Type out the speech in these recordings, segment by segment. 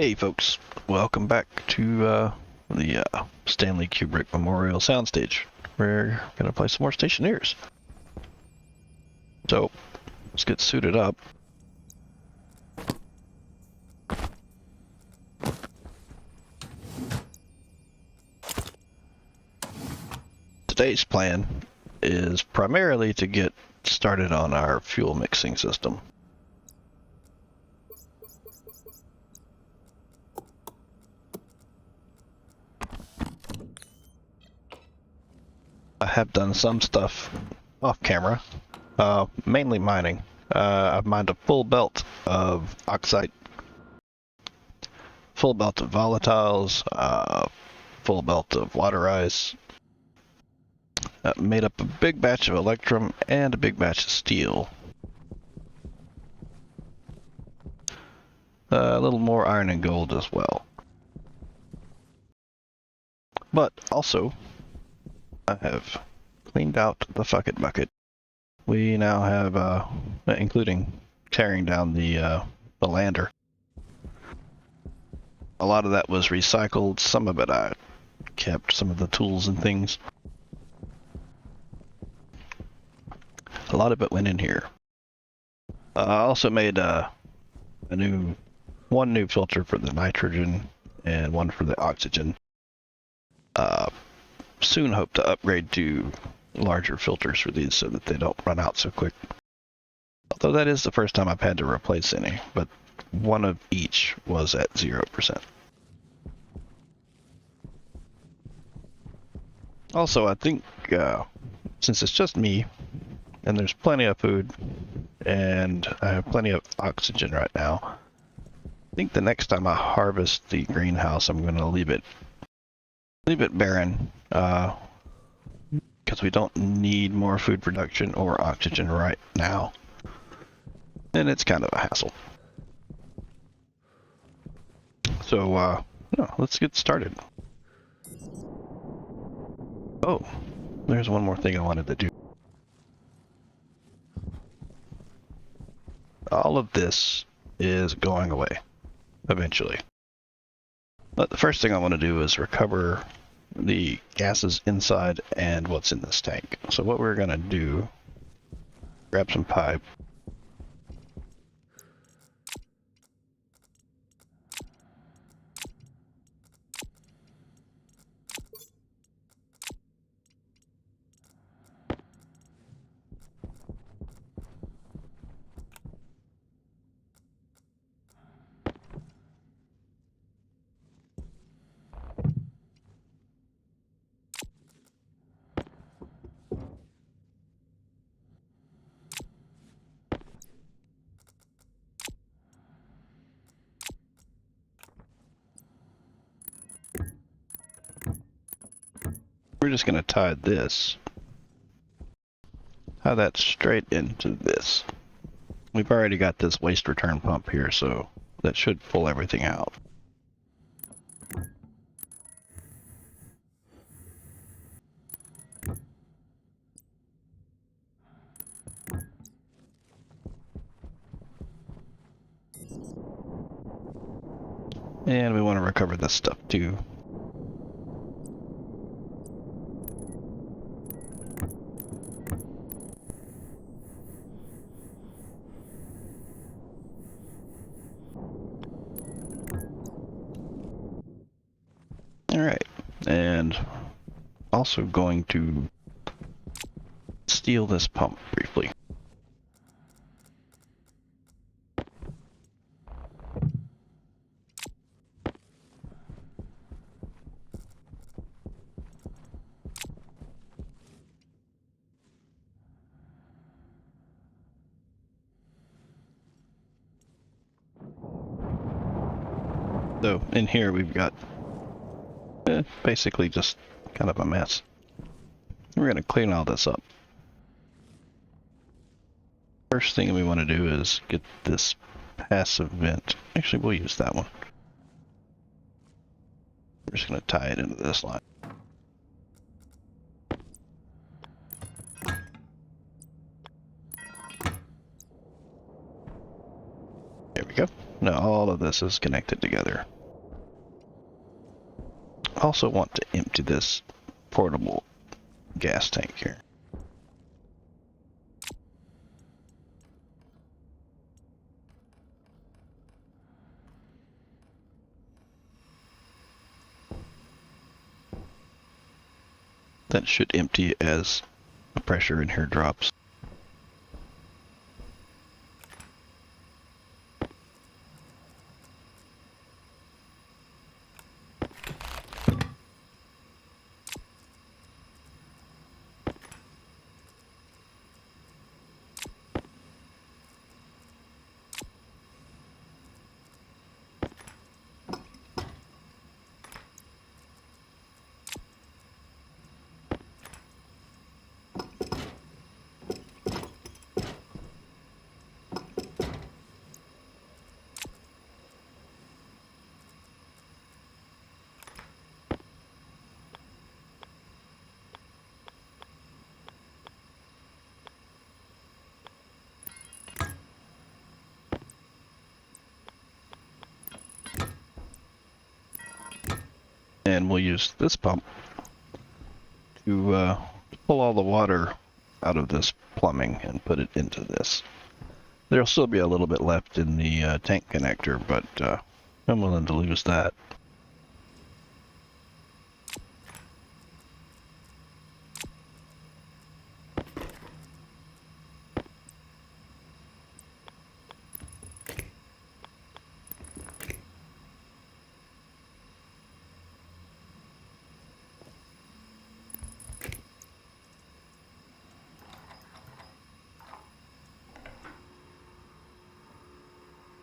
Hey folks, welcome back to the Stanley Kubrick Memorial Soundstage. We're gonna play some more Stationeers. So, let's get suited up. Today's plan is primarily to get started on our fuel mixing system. I have done some stuff off camera, mainly mining. I've mined a full belt of oxide, full belt of volatiles, full belt of water ice. Made up a big batch of electrum and a big batch of steel. A little more iron and gold as well. But also, I have cleaned out the fucket bucket. We now have, including tearing down the lander. A lot of that was recycled. Some of it I kept, some of the tools and things. A lot of it went in here. I also made one new filter for the nitrogen and one for the oxygen. Soon hope to upgrade to larger filters for these so that they don't run out so quick. Although that is the first time I've had to replace any, but one of each was at 0%. Also, I think since it's just me, and there's plenty of food, and I have plenty of oxygen right now, I think the next time I harvest the greenhouse, I'm going to leave it barren, because we don't need more food production or oxygen right now, and it's kind of a hassle. So, let's get started. Oh, there's one more thing I wanted to do. All of this is going away eventually. But the first thing I want to do is recover the gases inside and what's in this tank. So what we're going to do, grab some pipe. We're just going to tie that straight into this. We've already got this waste return pump here, so that should pull everything out. And we want to recover this stuff too. Alright, and also going to steal this pump briefly. So in here we've got basically just kind of a mess. We're going to clean all this up. First thing we want to do is get this passive vent. Actually, we'll use that one. We're just going to tie it into this line. There we go. Now all of this is connected together. I also want to empty this portable gas tank here. That should empty as the pressure in here drops. And we'll use this pump to pull all the water out of this plumbing and put it into this. There'll still be a little bit left in the tank connector, but I'm willing to lose that.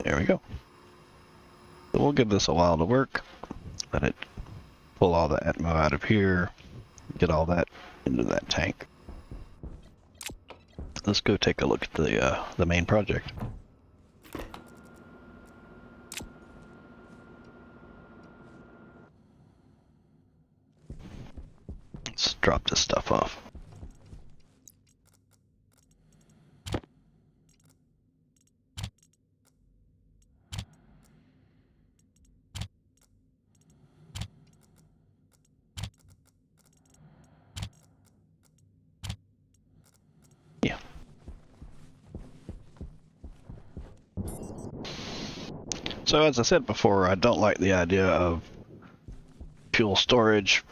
There we go. So we'll give this a while to work. Let it pull all the Atmo out of here. Get all that into that tank. Let's go take a look at the main project. Let's drop this stuff off. Yeah. So as I said before, I don't like the idea of fuel storage,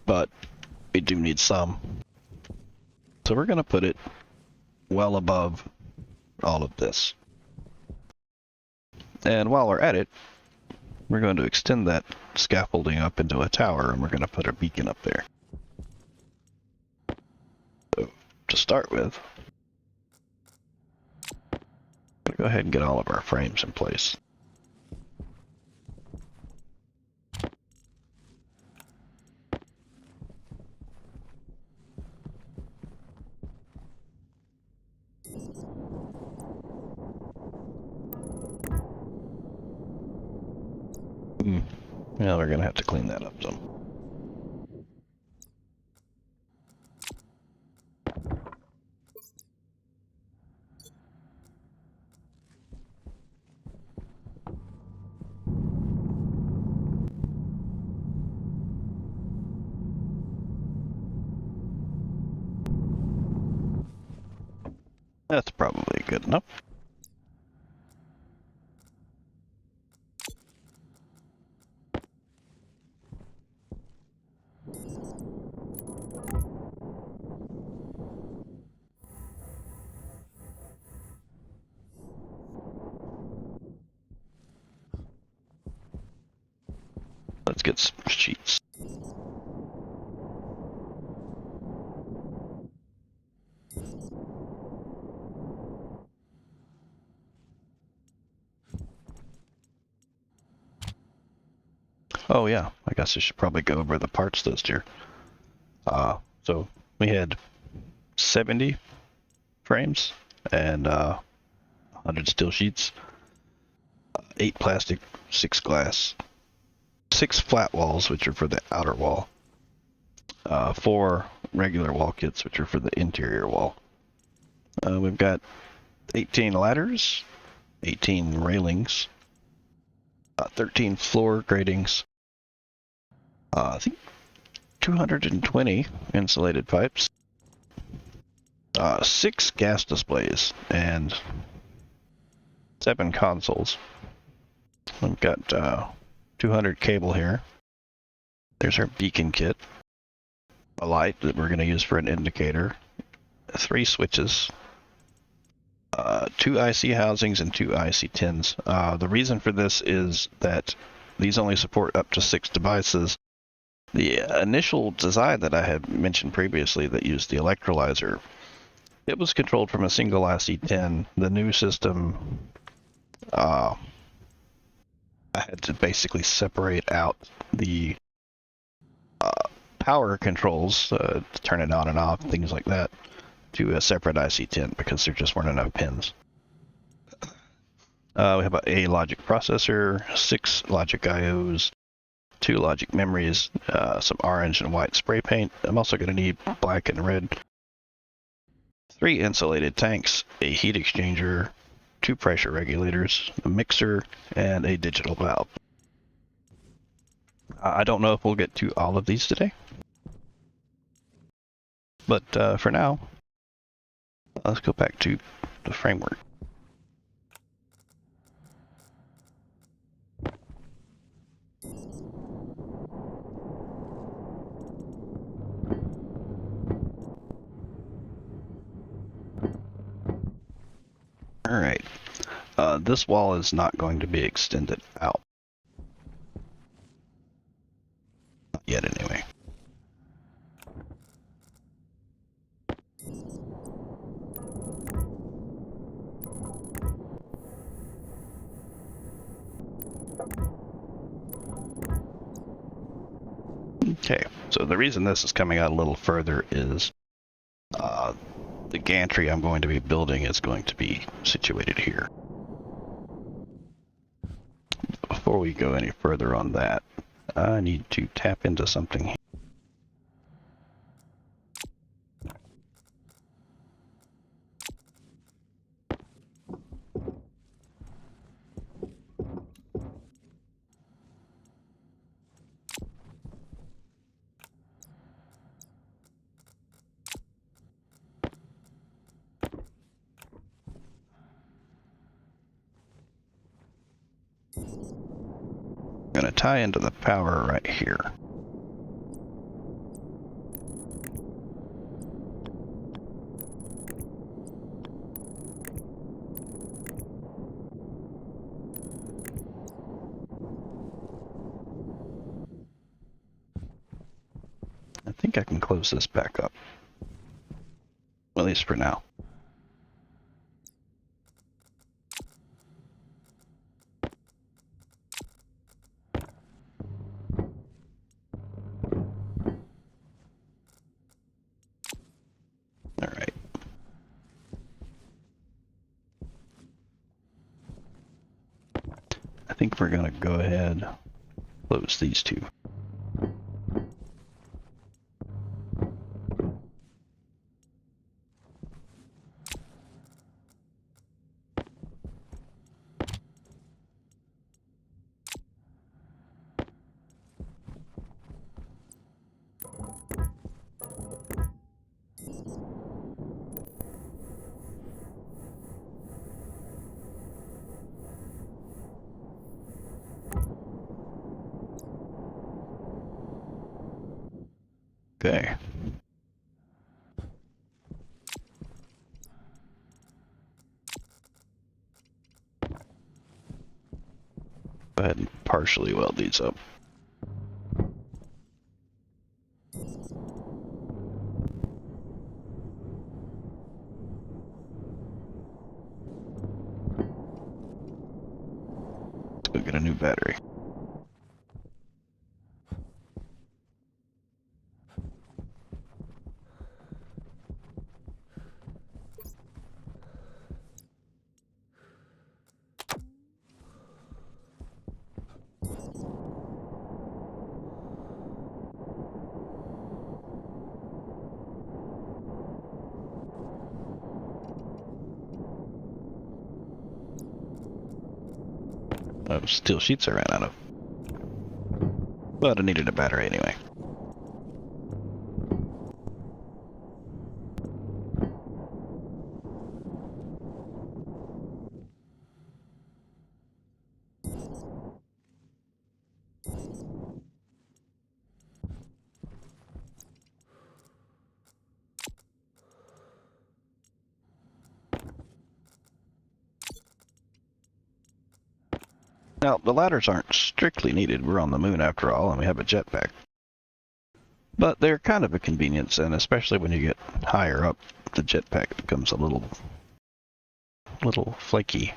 but we do need some. So we're going to put it well above all of this. And while we're at it, we're going to extend that scaffolding up into a tower, and we're going to put a beacon up there. So to start with, I'm going to go ahead and get all of our frames in place. Well, we're going to have to clean that up some. That's probably good enough. Let's get some sheets. Oh yeah, I guess I should probably go over the parts list here. So we had 70 frames and 100 steel sheets, 8 plastic, 6 glass, 6 flat walls, which are for the outer wall, 4 regular wall kits, which are for the interior wall. We've got 18 ladders, 18 railings, 13 floor gratings, I think 220 insulated pipes, 6 gas displays, and 7 consoles. We've got 200 cable here. There's our beacon kit, a light that we're going to use for an indicator, 3 switches, 2 IC housings, and 2 IC tins. The reason for this is that these only support up to 6 devices. The initial design that I had mentioned previously that used the electrolyzer, it was controlled from a single IC10. The new system, I had to basically separate out the power controls, to turn it on and off, things like that, to a separate IC10 because there just weren't enough pins. We have a logic processor, 6 logic IOs, 2 logic memories, some orange and white spray paint. I'm also going to need black and red. 3 insulated tanks, a heat exchanger, 2 pressure regulators, a mixer, and a digital valve. I don't know if we'll get to all of these today, but for now, let's go back to the framework. All right, this wall is not going to be extended out. Not yet, anyway. Okay, so the reason this is coming out a little further is the gantry I'm going to be building is going to be situated here. Before we go any further on that, I need to tap into something here. I'm going to tie into the power right here. I think I can close this back up, at least for now. All right. I think we're going to go ahead, close these two. Okay. Go ahead and partially weld these up. Let's go get a new battery. Oh, steel sheets I ran out of. But I needed a battery anyway. Now, the ladders aren't strictly needed. We're on the moon after all, and we have a jetpack. But they're kind of a convenience, and especially when you get higher up, the jetpack becomes a little flaky.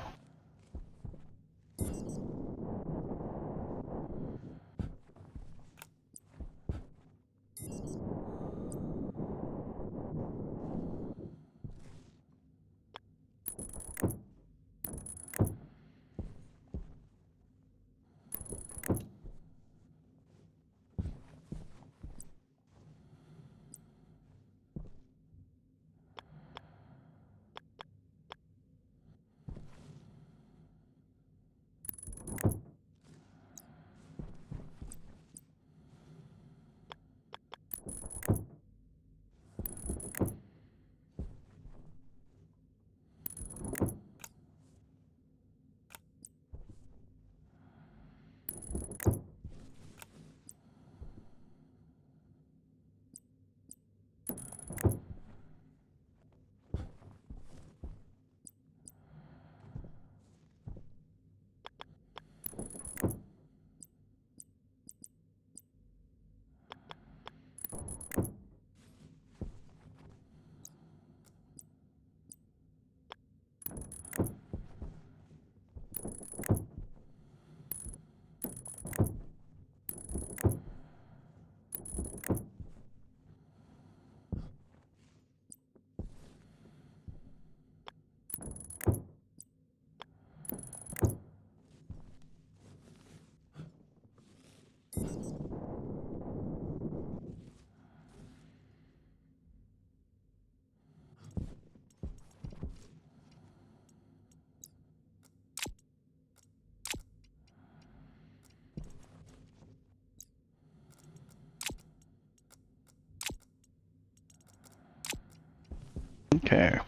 Okay,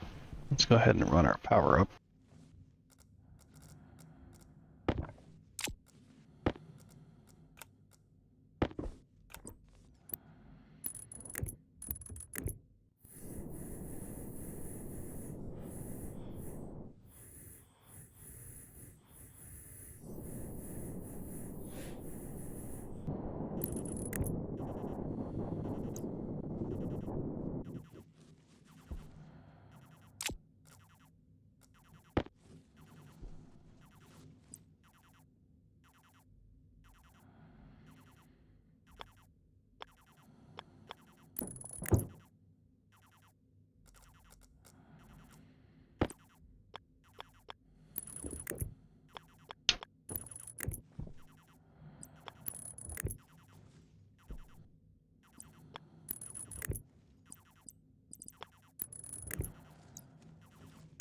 let's go ahead and run our power up.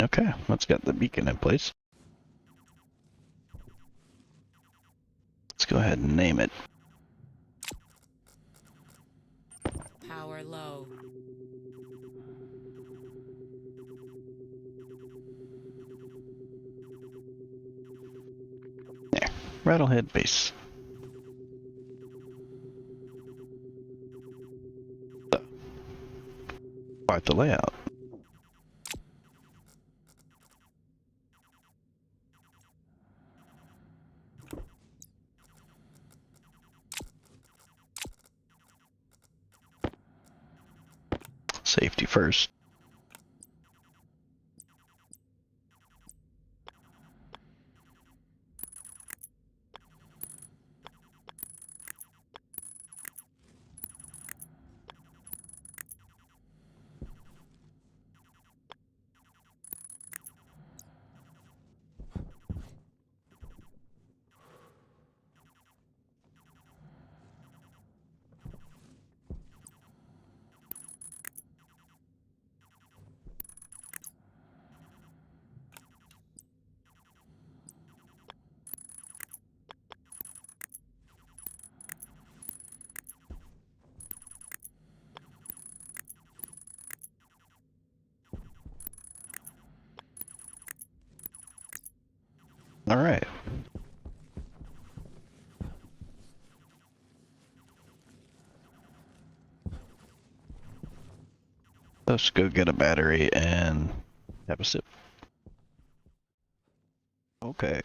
Okay, let's get the beacon in place. Let's go ahead and name it. Power low. There, Rattlehead Base. So, quite the layout. Safety first. Let's go get a battery and have a sip. Okay.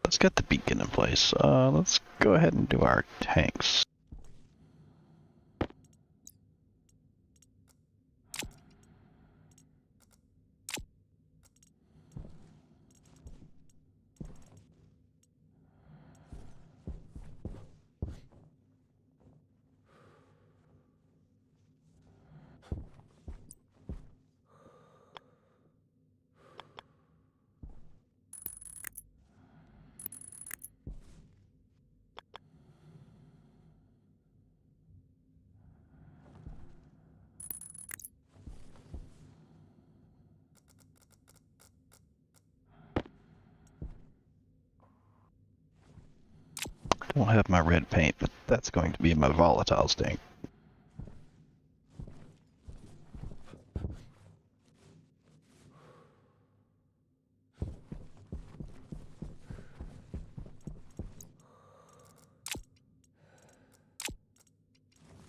Let's get the beacon in place. Let's go ahead and do our tanks. I don't have my red paint, but that's going to be my volatile tank.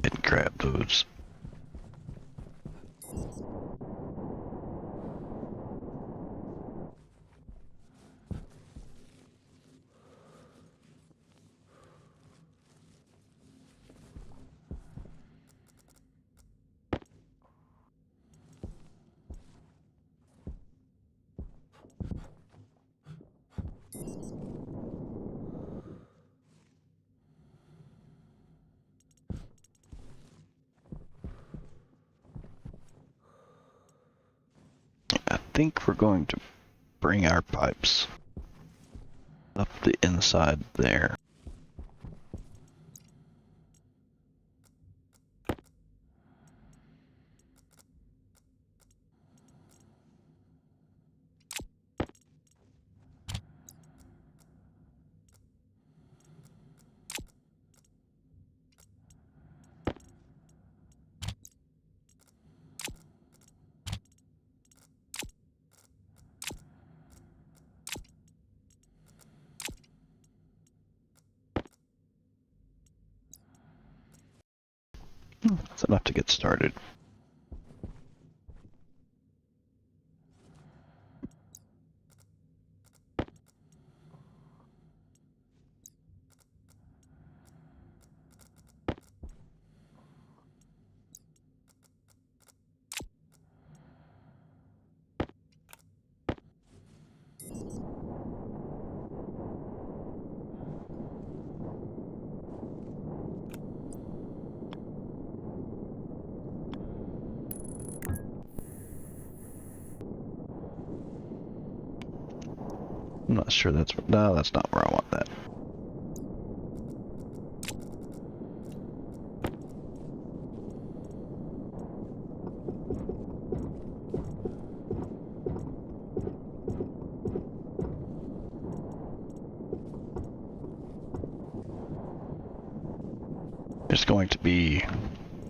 And grab those. I think we're going to bring our pipes up the inside there. That's enough to get started. I'm not sure that's... No, that's not where I want that. There's going to be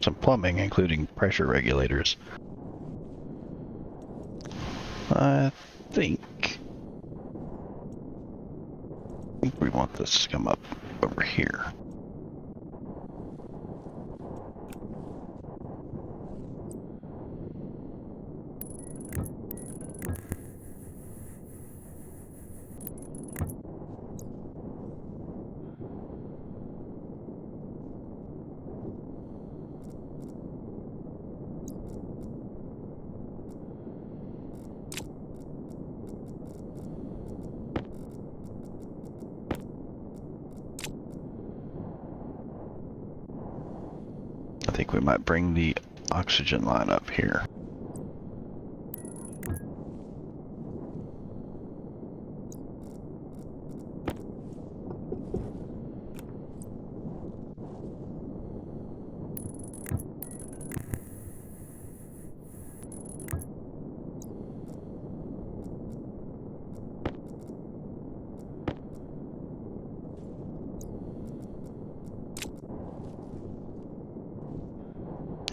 some plumbing, including pressure regulators. I think we want this to come up over here. I think we might bring the oxygen line up here.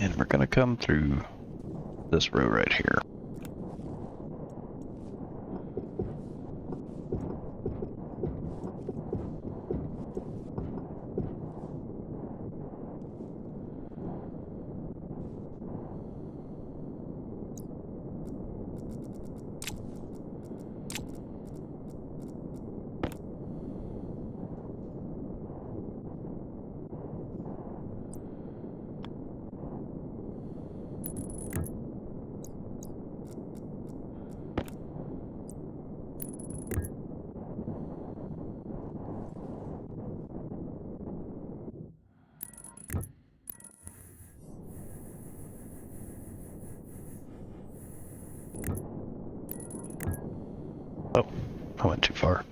And we're gonna come through this row right here. Oh, I went too far.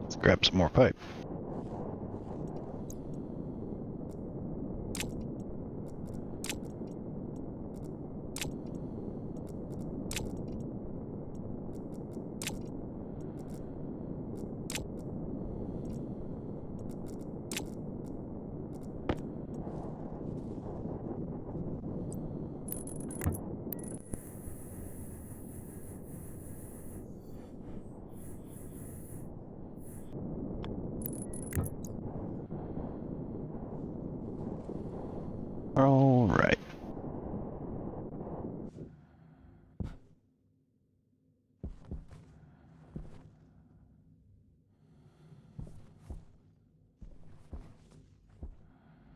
Let's grab some more pipe. All right.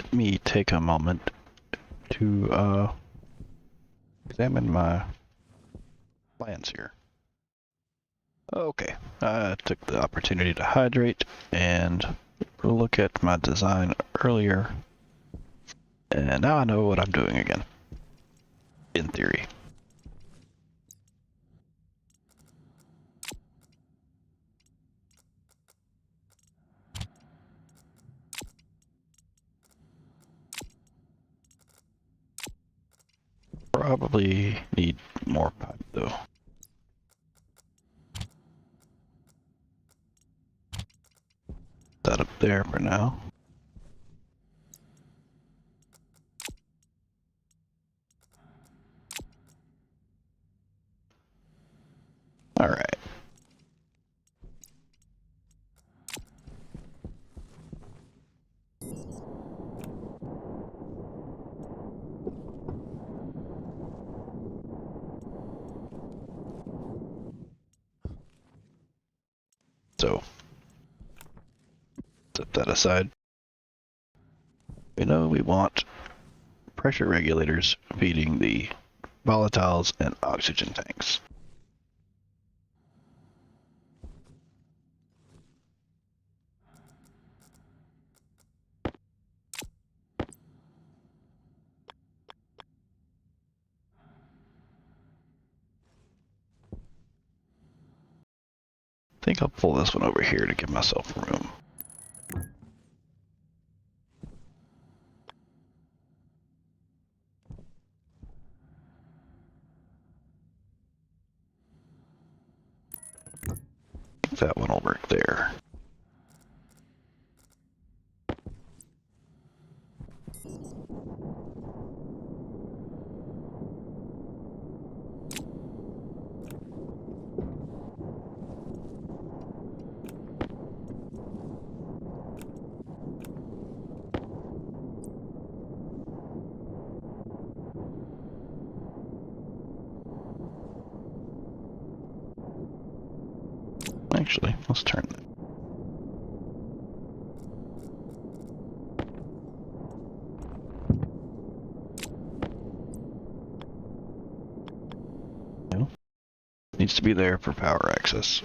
Let me take a moment to examine my plans here. Okay, I took the opportunity to hydrate and look at my design earlier, and now I know what I'm doing again, in theory. Probably need more pipe though. That up there for now. All right. So, set that aside. We know we want pressure regulators feeding the volatiles and oxygen tanks. I think I'll pull this one over here to give myself room. That one will work there. Actually, let's turn that. Needs to be there for power access.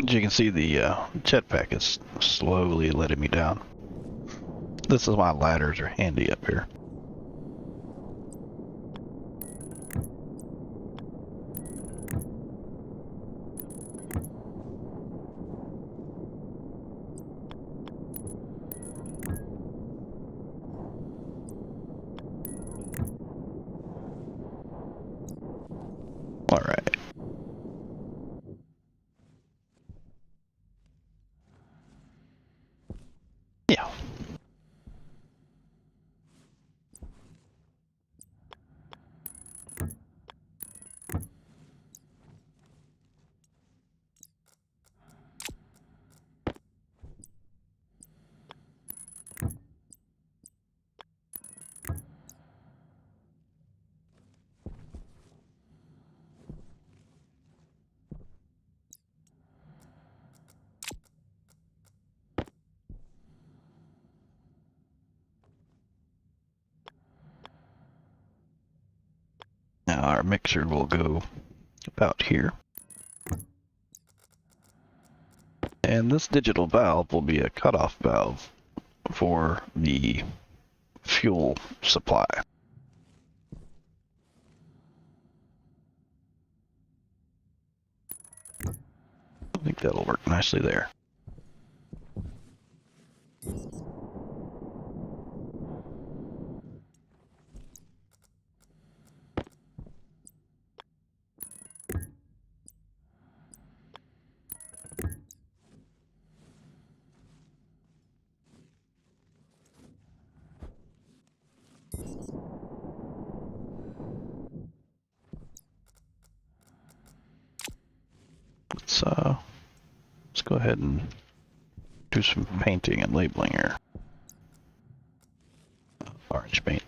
As you can see, the jetpack is slowly letting me down. This is why ladders are handy up here. All right. Yeah. Now our mixer will go about here. And this digital valve will be a cutoff valve for the fuel supply. I think that'll work nicely there. Let's go ahead and do some painting and labeling here. Orange paint.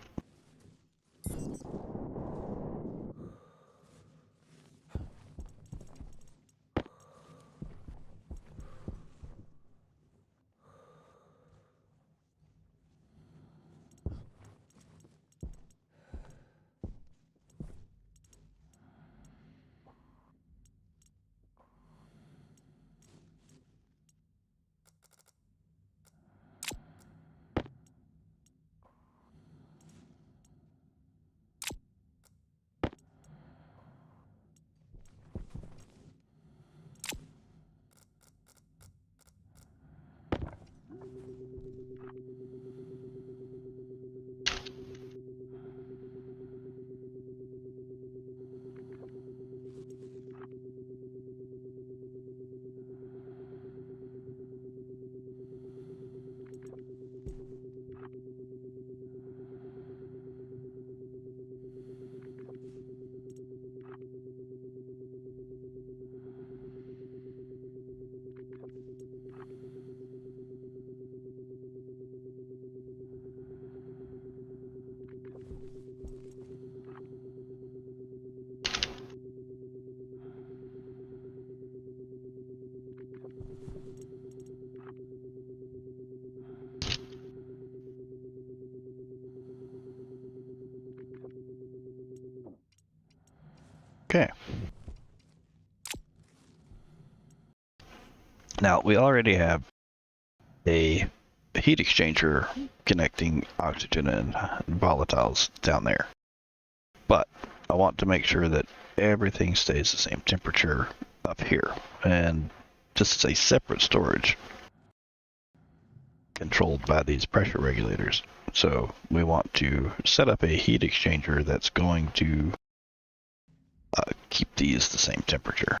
Okay. Now, we already have a heat exchanger connecting oxygen and volatiles down there. But I want to make sure that everything stays the same temperature up here. And this is a separate storage controlled by these pressure regulators. So we want to set up a heat exchanger that's going to keep these the same temperature.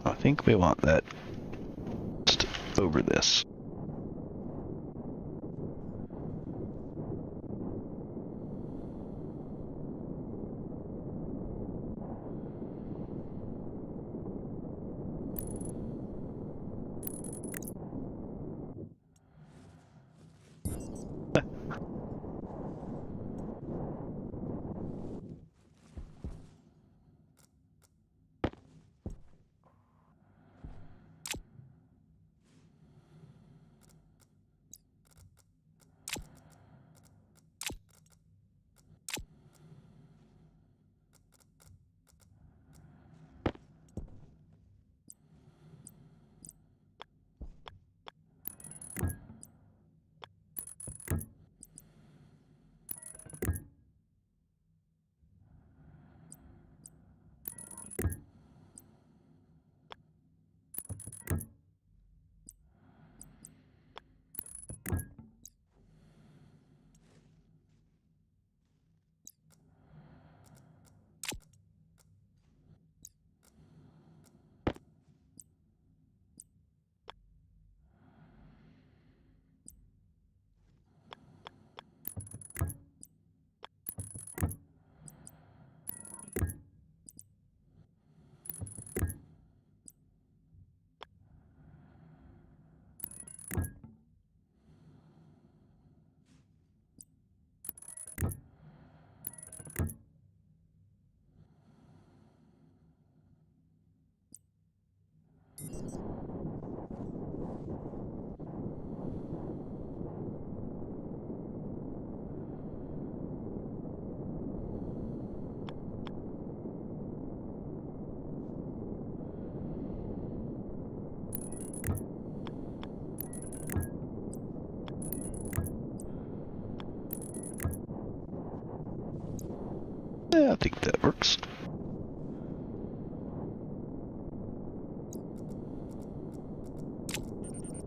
I think we want that just over this. Yeah, I think that works.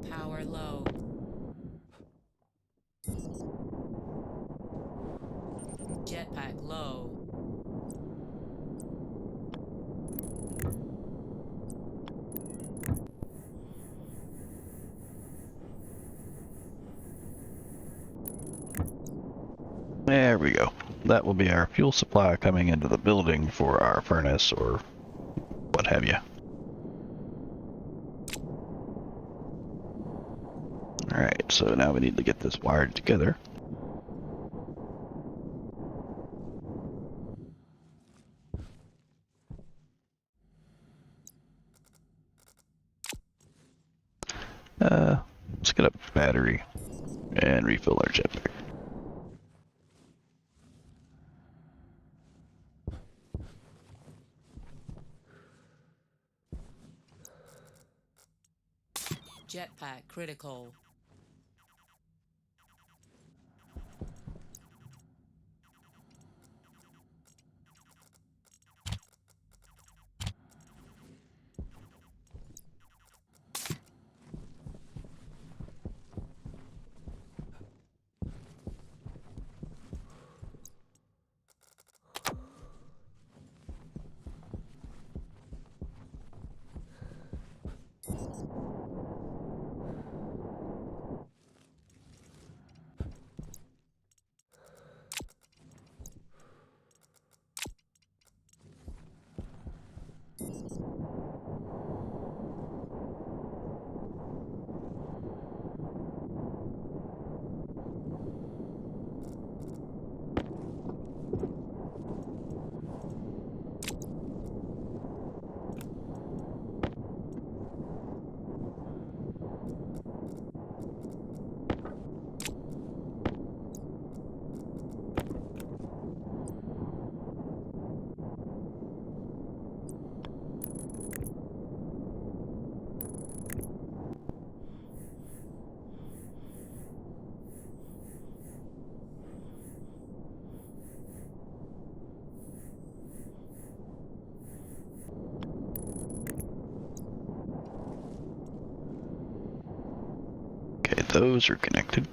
Power low. Jetpack low. There we go. That will be our fuel supply coming into the building for our furnace or what have you. Alright, so now we need to get this wired together. Let's get a battery and refill our jetpack. Jetpack critical. those are connected.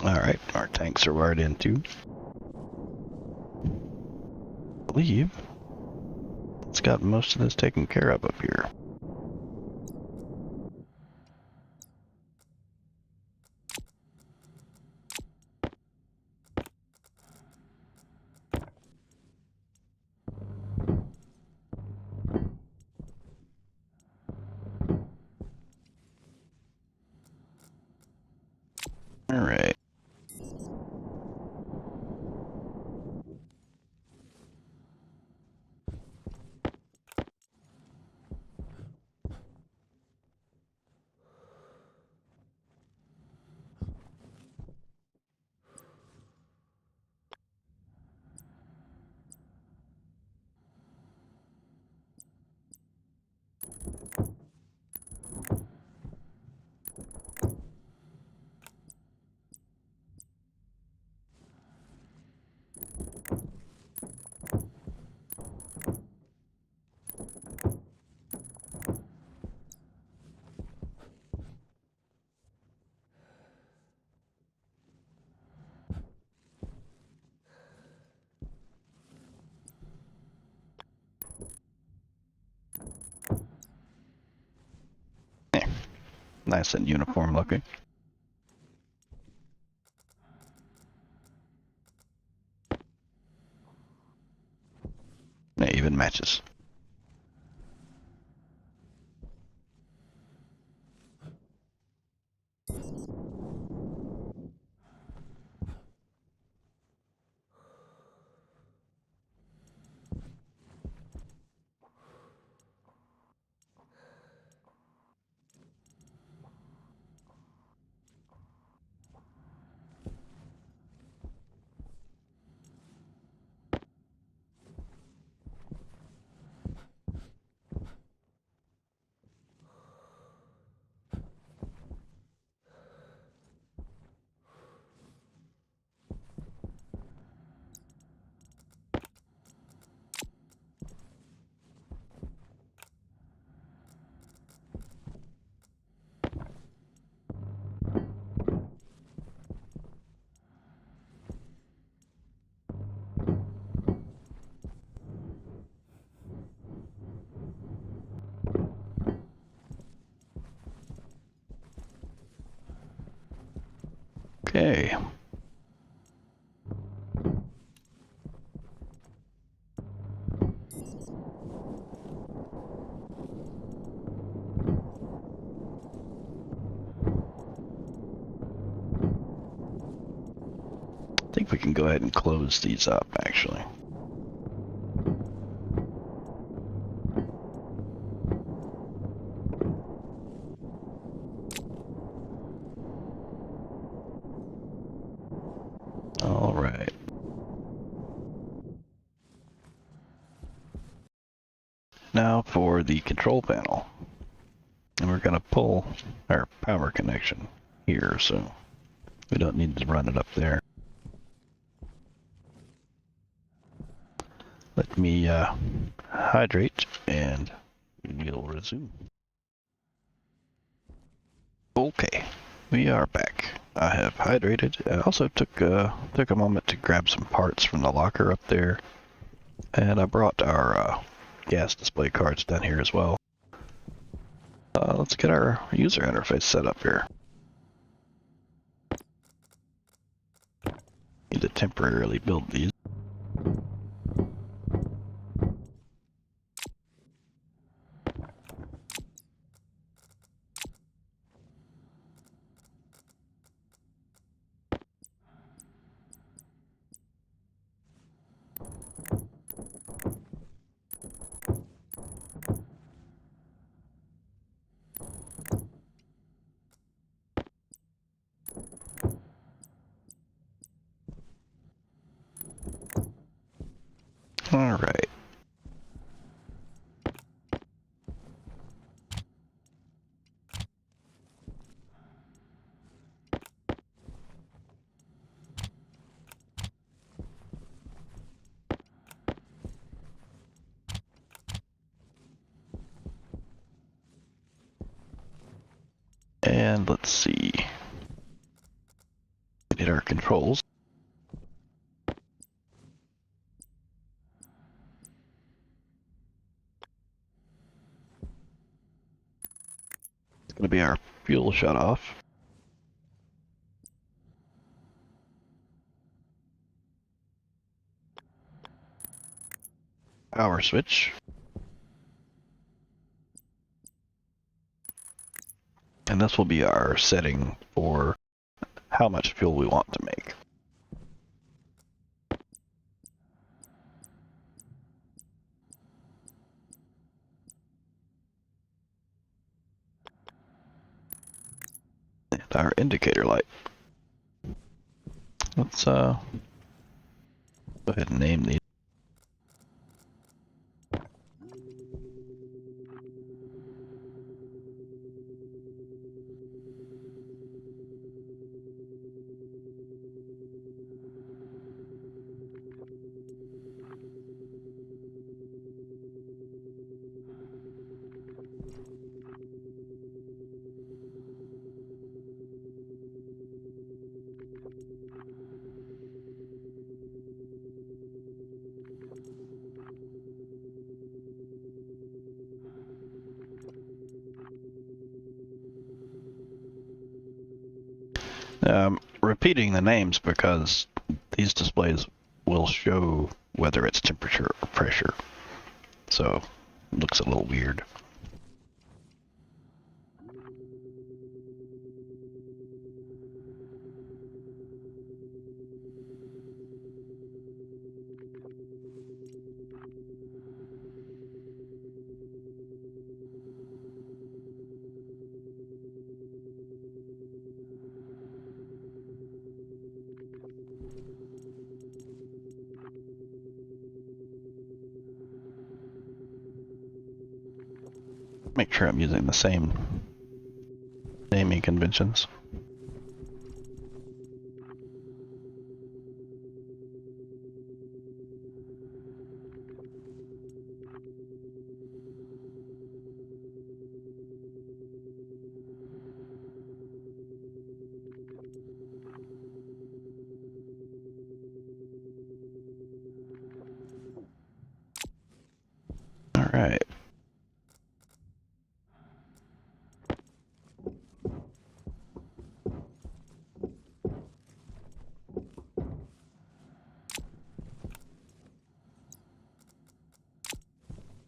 Alright, our tanks are wired in too. I believe it's got most of this taken care of up here. Alright. Nice and uniform looking. It even matches. Okay. I think we can go ahead and close these up, actually. All right. Now for the control panel. And we're going to pull our power connection here, so we don't need to run it up there. Let me hydrate and we'll resume. Okay, we are back. I have hydrated. I also took a moment to grab some parts from the locker up there, and I brought our gas display cards down here as well. Let's get our user interface set up here. Need to temporarily build these. And let's see. Hit our controls. It's going to be our fuel shut off. Power switch. And this will be our setting for how much fuel we want to make. And our indicator light. Let's go ahead and name these. Repeating the names because these displays will show whether it's temperature or pressure. So it looks a little weird. Make sure I'm using the same naming conventions. All right.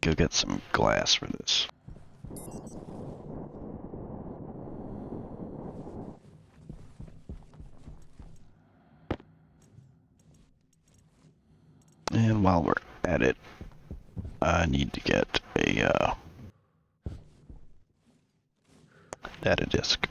Go get some glass for this. And while we're at it, I need to get a data disk.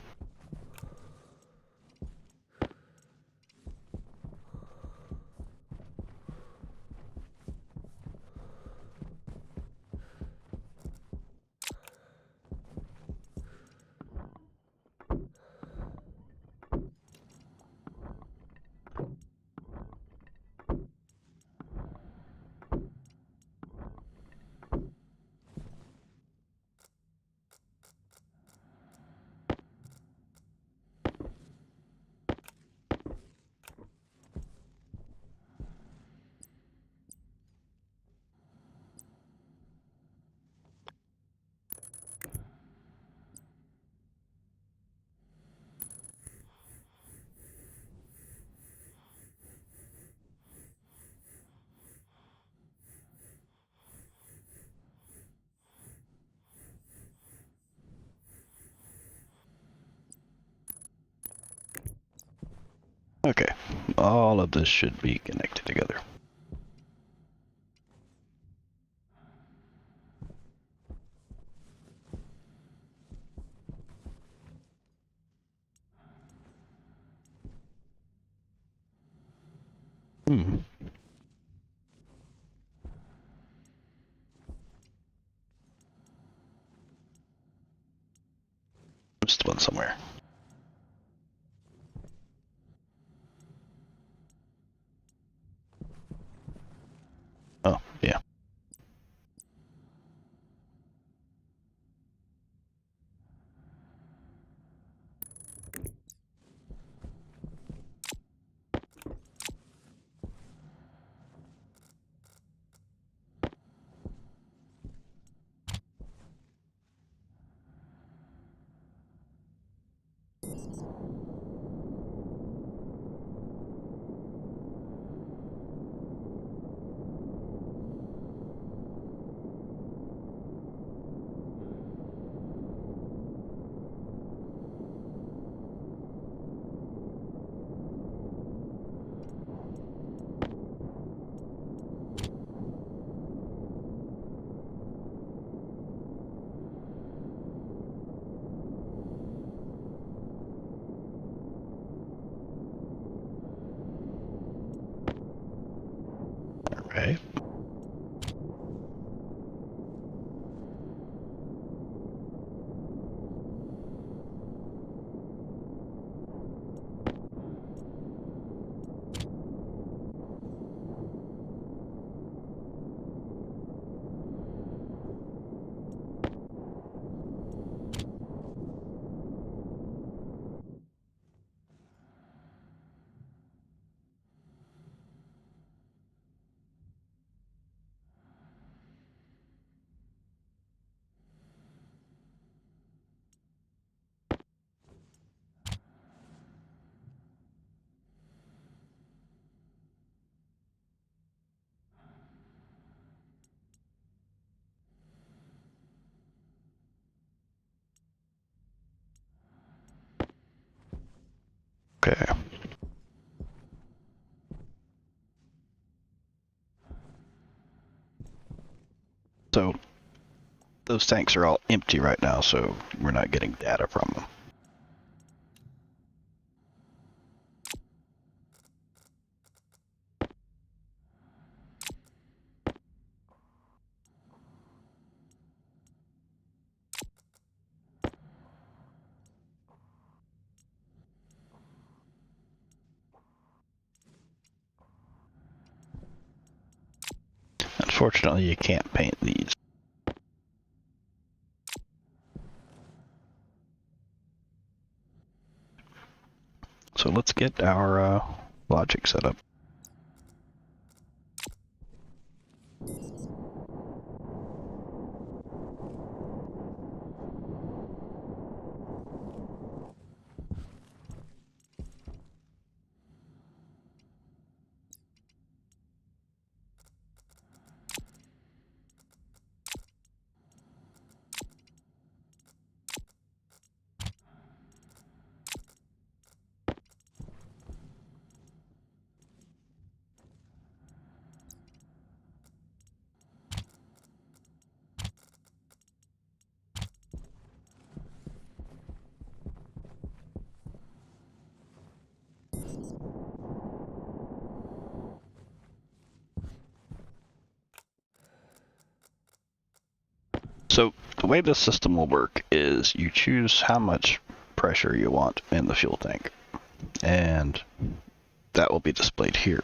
Okay, all of this should be connected together. Hmm. Just one somewhere. Oh, yeah. So those tanks are all empty right now, so we're not getting data from them. Unfortunately, you can't paint these. So let's get our logic set up. So the way this system will work is you choose how much pressure you want in the fuel tank, and that will be displayed here.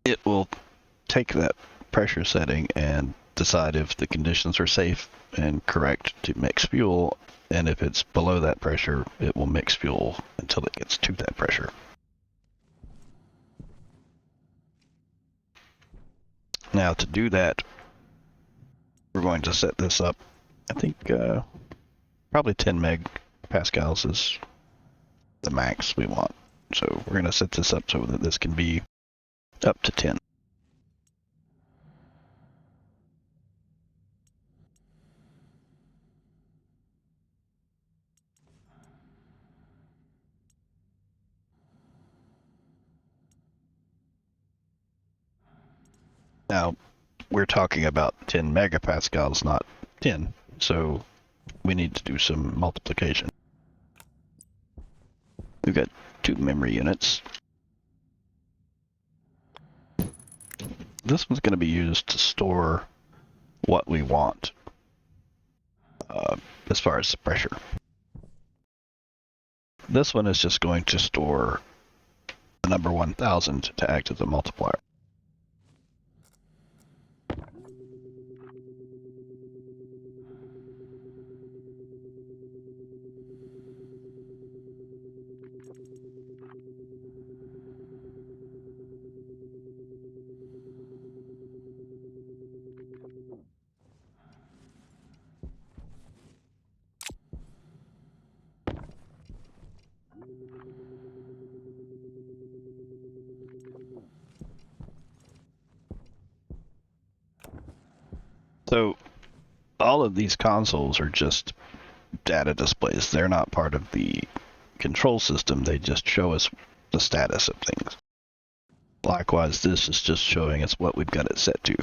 It will take that pressure setting and decide if the conditions are safe and correct to mix fuel, and if it's below that pressure, it will mix fuel until it gets to that pressure. Now to do that, we're going to set this up, I think probably 10 megapascals is the max we want. So we're going to set this up so that this can be up to 10. Now, we're talking about 10 megapascals, not 10. So we need to do some multiplication. We've got 2 memory units. This one's going to be used to store what we want as far as the pressure. This one is just going to store the number 1000 to act as a multiplier. So all of these consoles are just data displays. They're not part of the control system. They just show us the status of things. Likewise, this is just showing us what we've got it set to.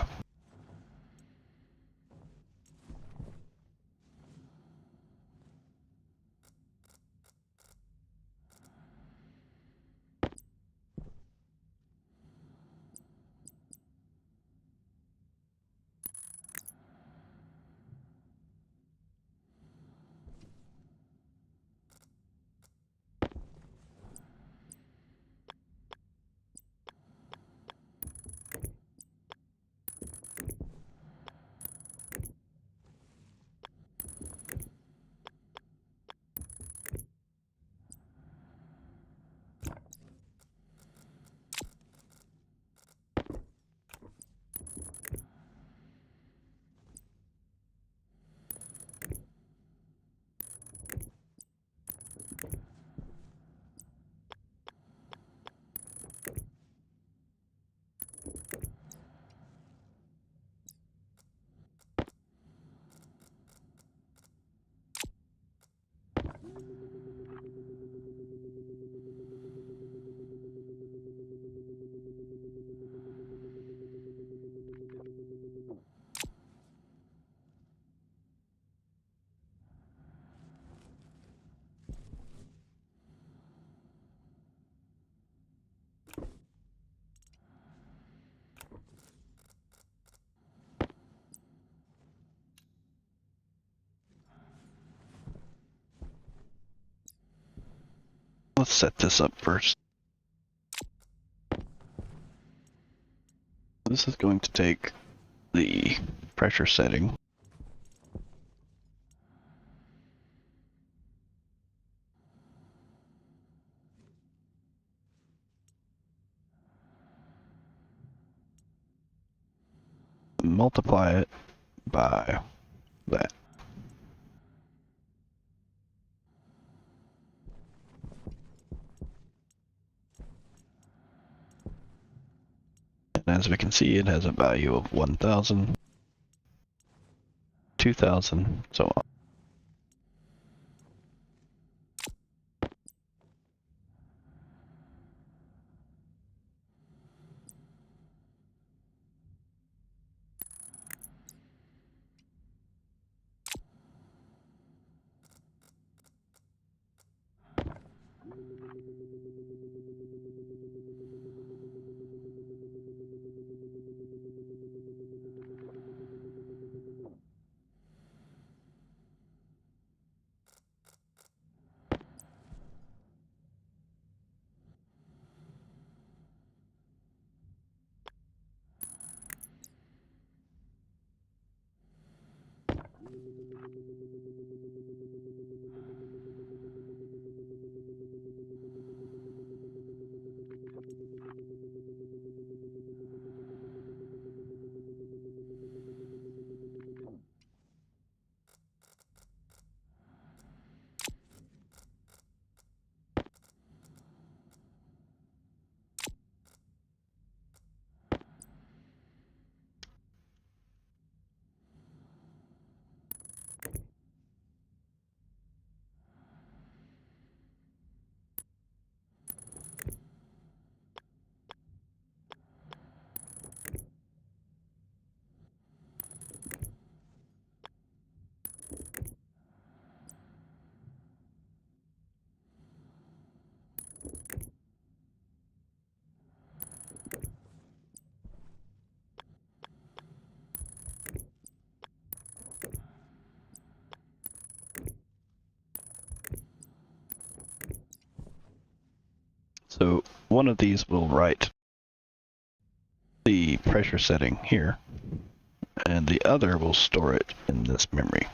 let's set this up first. This is going to take the pressure setting. Multiply it by that. And as we can see, it has a value of 1,000, 2,000, so on. So one of these will write the pressure setting here, and the other will store it in this memory.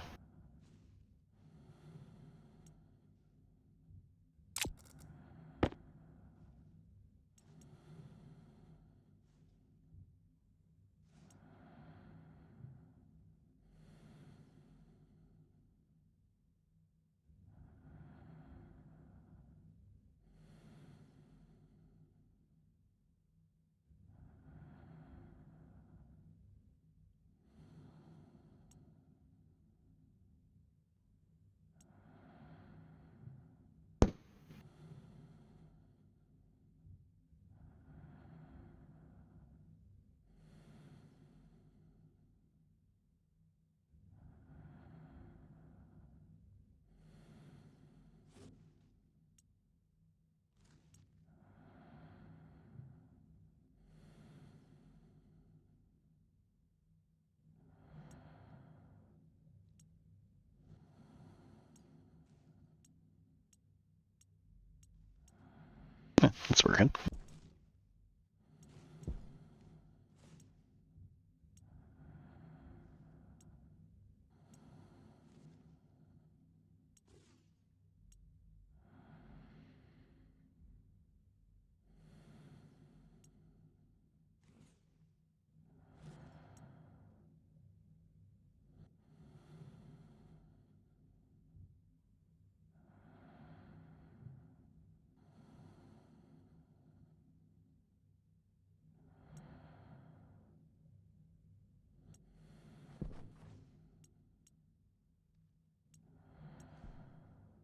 It's working.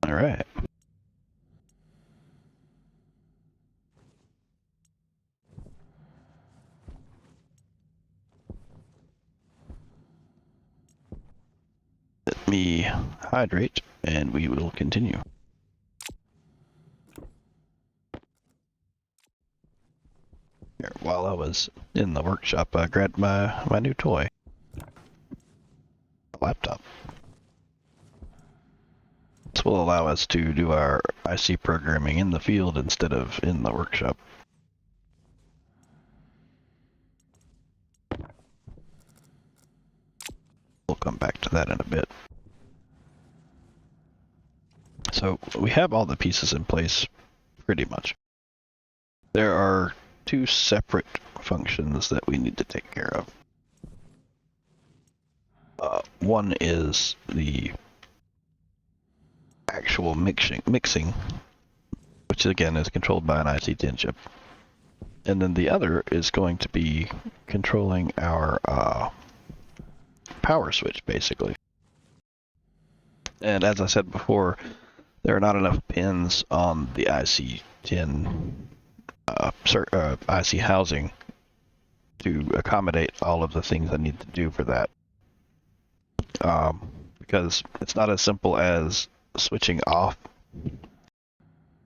All right. Let me hydrate, and we will continue. Here, while I was in the workshop, I grabbed my new toy, laptop. This will allow us to do our IC programming in the field instead of in the workshop. We'll come back to that in a bit. So we have all the pieces in place pretty much. There are two separate functions that we need to take care of. One is the actual mixing, which again is controlled by an IC10 chip. And then the other is going to be controlling our power switch, basically. And as I said before, there are not enough pins on the IC10 IC housing to accommodate all of the things I need to do for that. Because it's not as simple as switching off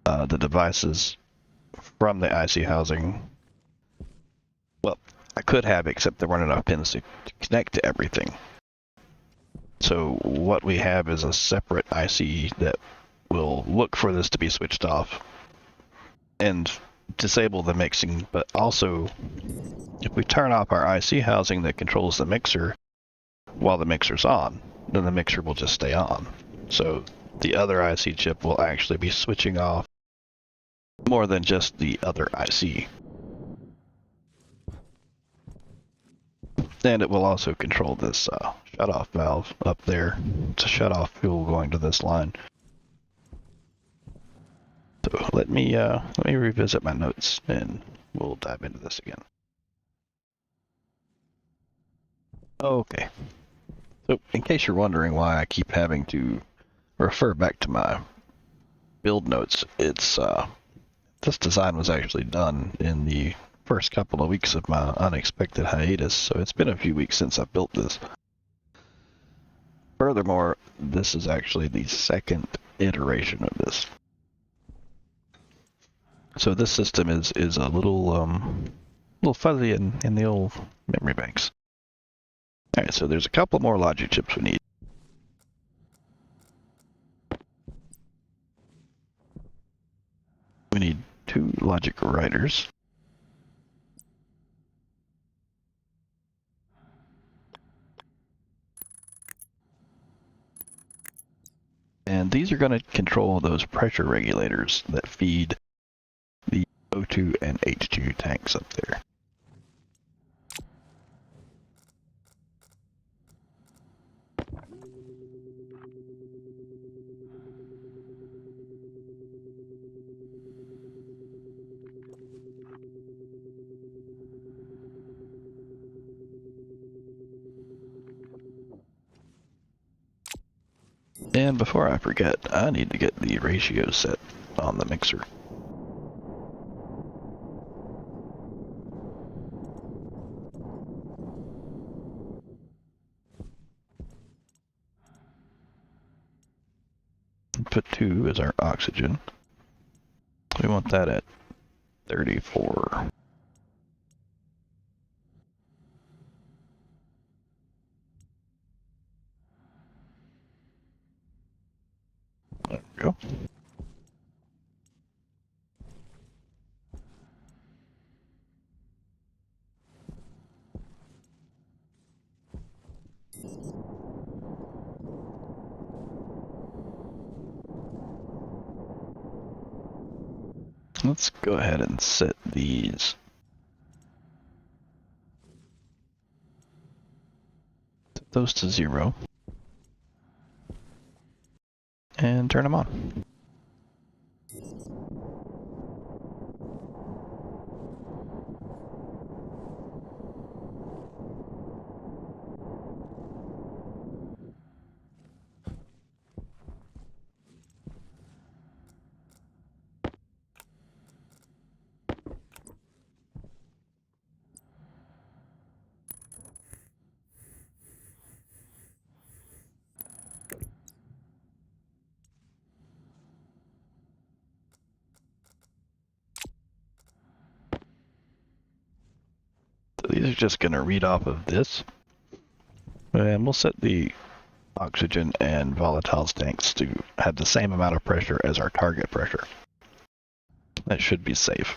the devices from the IC housing. Well, I could have, except there weren't enough pins to connect to everything. So what we have is a separate IC that will look for this to be switched off and disable the mixing, but also if we turn off our IC housing that controls the mixer while the mixer's on, then the mixer will just stay on. So the other IC chip will actually be switching off more than just the other IC. And it will also control this shut-off valve up there to shut off fuel going to this line. So let me revisit my notes and we'll dive into this again. Okay. So in case you're wondering why I keep having to refer back to my build notes, it's this design was actually done in the first couple of weeks of my unexpected hiatus, so it's been a few weeks since I built this. Furthermore, this is actually the second iteration of this. So this system is a little fuzzy in the old memory banks. Alright, so there's a couple more logic chips we need. We need 2 logic writers. And these are going to control those pressure regulators that feed the O2 and H2 tanks up there. And before I forget, I need to get the ratio set on the mixer. Input 2 is our oxygen. We want that at 34. There we go. Let's go ahead and set these. Set those to 0. And turn them on. So these are just going to read off of this. And we'll set the oxygen and volatiles tanks to have the same amount of pressure as our target pressure. That should be safe.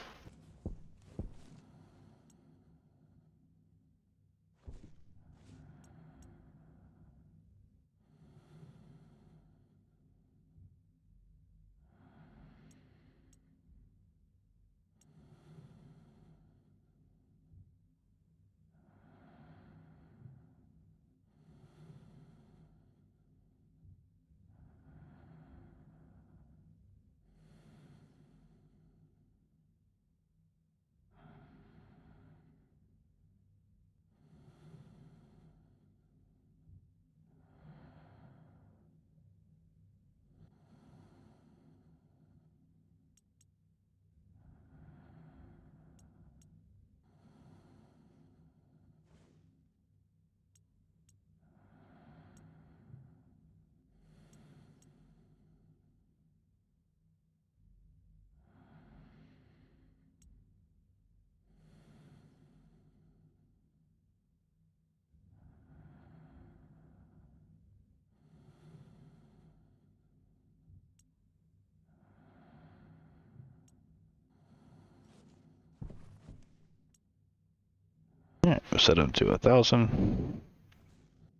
Alright, we'll set them to 1,000.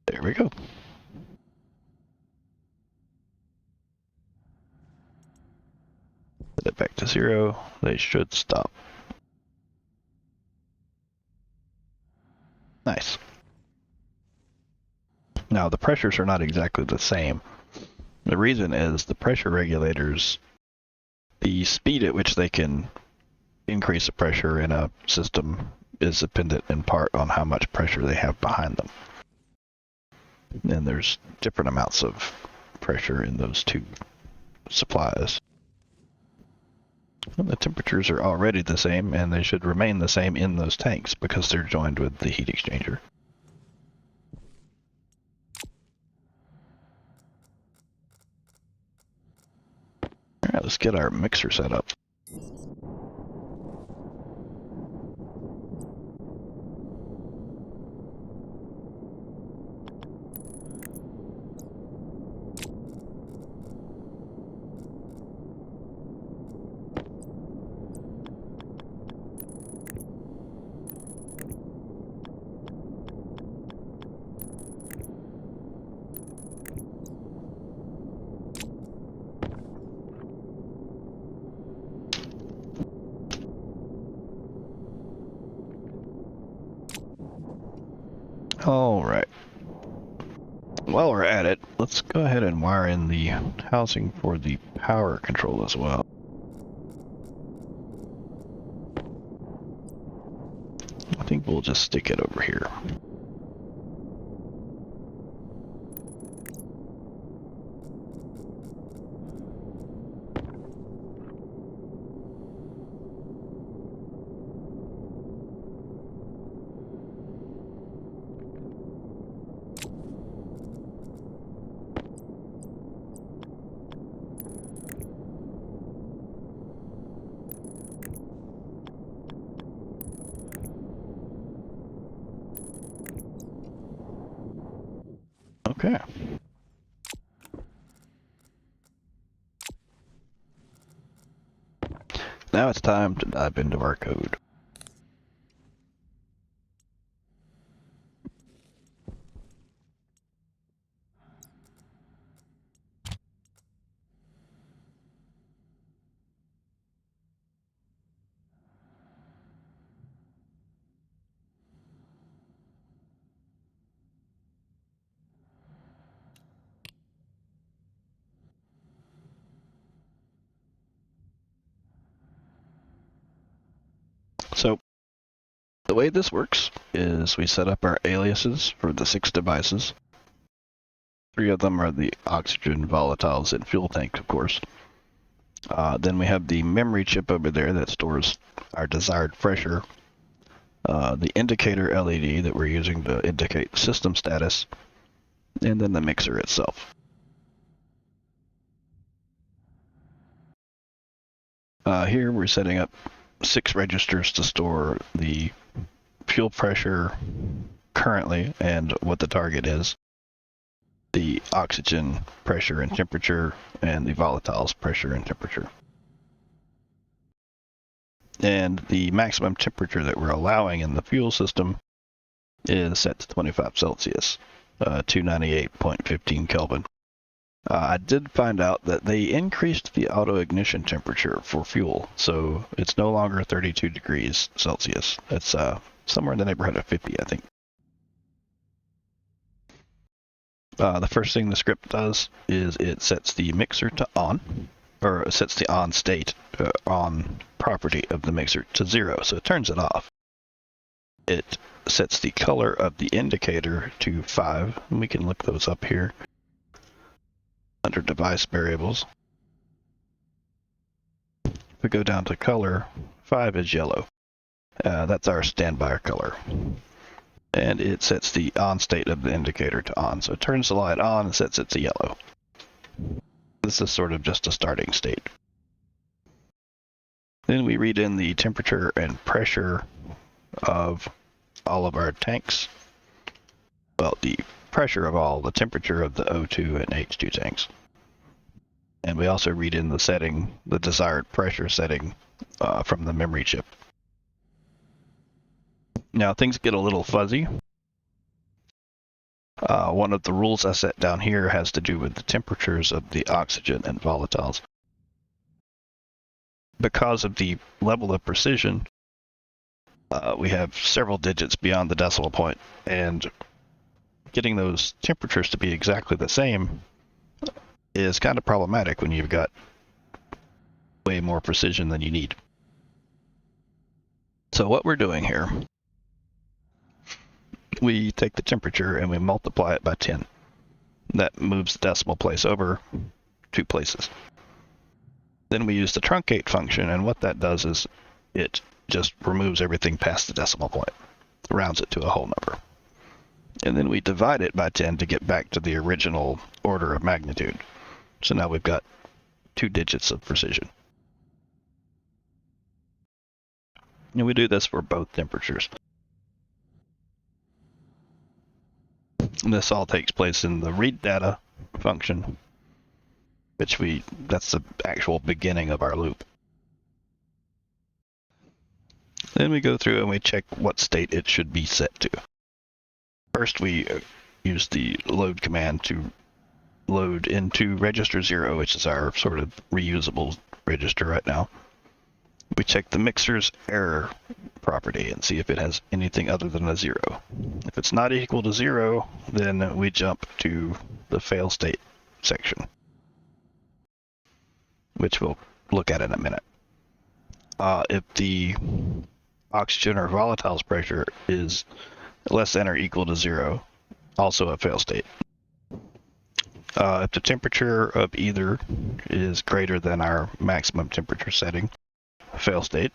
There we go. Set it back to 0. They should stop. Nice. Now, the pressures are not exactly the same. The reason is the pressure regulators, the speed at which they can increase the pressure in a system is dependent in part on how much pressure they have behind them. And there's different amounts of pressure in those two supplies. Well, the temperatures are already the same, and they should remain the same in those tanks because they're joined with the heat exchanger. Alright, let's get our mixer set up. Alright. While we're at it, let's go ahead and wire in the housing for the power control as well. I think we'll just stick it over here. Okay. Now it's time to dive into our code. So, the way this works is we set up our aliases for the 6 devices. 3 of them are the oxygen, volatiles, and fuel tank, of course. Then we have the memory chip over there that stores our desired pressure. The indicator LED that we're using to indicate system status. And then the mixer itself. Here we're setting up 6 registers to store the fuel pressure currently and what the target is. the oxygen pressure and temperature, and the volatiles pressure and temperature. And the maximum temperature that we're allowing in the fuel system is set to 25 Celsius, 298.15 Kelvin. I did find out that they increased the auto ignition temperature for fuel, so it's no longer 32 degrees Celsius. It's somewhere in the neighborhood of 50, I think. The first thing the script does is it sets the mixer to on, or it sets the on state, on property of the mixer to 0, so it turns it off. It sets the color of the indicator to 5, and we can look those up here under device variables. If we go down to color, 5 is yellow. That's our standby color. And it sets the on state of the indicator to on. So it turns the light on and sets it to yellow. This is sort of just a starting state. Then we read in the temperature and pressure of all of our tanks. Well, the pressure of all, the temperature of the O2 and H2 tanks. And we also read in the setting, the desired pressure setting from the memory chip. Now things get a little fuzzy. One of the rules I set down here has to do with the temperatures of the oxygen and volatiles. Because of the level of precision, we have several digits beyond the decimal point, and getting those temperatures to be exactly the same is kind of problematic when you've got way more precision than you need. So what we're doing here, we take the temperature and we multiply it by 10. That moves the decimal place over 2 places. Then we use the truncate function, and what that does is it just removes everything past the decimal point, rounds it to a whole number. And then we divide it by 10 to get back to the original order of magnitude. So now we've got 2 digits of precision. And we do this for both temperatures. And this all takes place in the read data function, which that's the actual beginning of our loop. Then we go through and we check what state it should be set to. First, we use the load command to load into register 0, which is our sort of reusable register right now. We check the mixer's error property and see if it has anything other than a 0. If it's not equal to 0, then we jump to the fail state section, which we'll look at in a minute. If the oxygen or volatiles pressure is less than or equal to 0, also a fail state. If the temperature of either is greater than our maximum temperature setting, a fail state.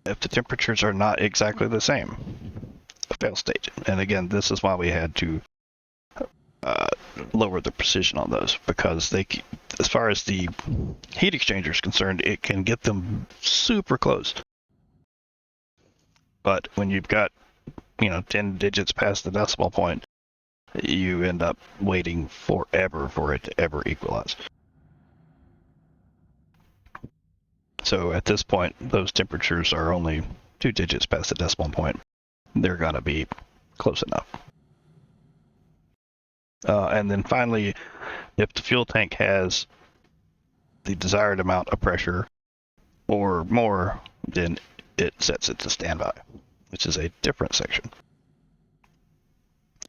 If the temperatures are not exactly the same, a fail state. And again, this is why we had to lower the precision on those, because as far as the heat exchanger is concerned, it can get them super close. But when you've got 10 digits past the decimal point, you end up waiting forever for it to ever equalize. So at this point, those temperatures are only 2 digits past the decimal point. They're going to be close enough. And then finally, if the fuel tank has the desired amount of pressure or more, then it sets it to standby, which is a different section.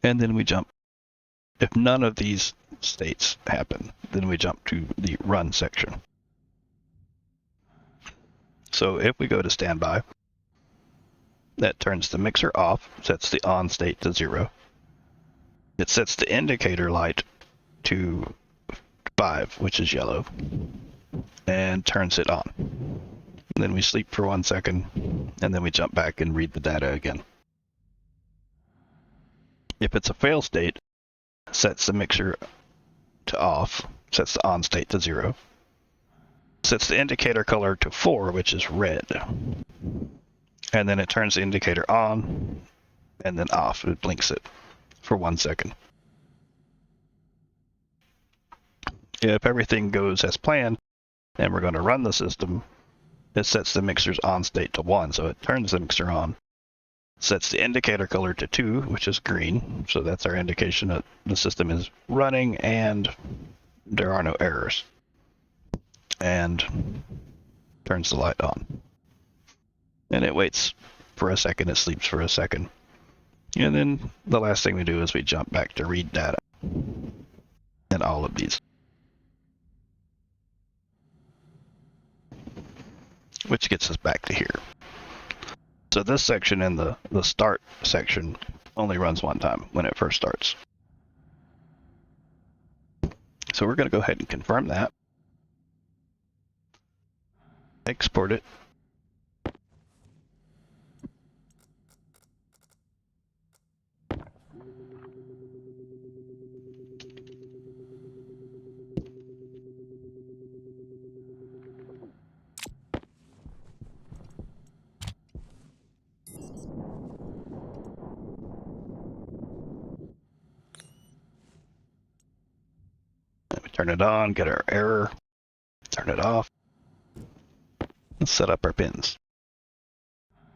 And then we jump. If none of these states happen, then we jump to the run section. So if we go to standby, that turns the mixer off, sets the on state to 0. It sets the indicator light to 5, which is yellow, and turns it on. And then we sleep for 1 second, and then we jump back and read the data again. If it's a fail state, sets the mixer to off, sets the on state to 0, sets the indicator color to 4, which is red, and then it turns the indicator on and then off. It blinks it for 1 second. If everything goes as planned and we're going to run the system, it sets the mixer's on state to 1, so it turns the mixer on. Sets the indicator color to 2, which is green, so that's our indication that the system is running and there are no errors. And turns the light on. And it waits for a second, it sleeps for a second. And then the last thing we do is we jump back to read data. And all of these. Which gets us back to here. So this section in the start section only runs one time when it first starts. So we're going to go ahead and confirm that. Export it. And we turn it on, get our error, turn it off. Let's set up our pins.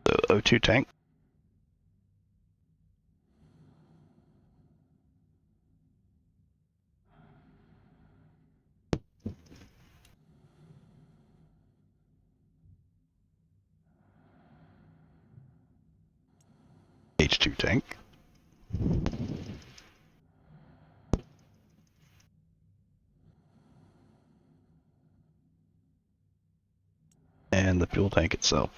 So O2 tank. H2 tank. And the fuel tank itself.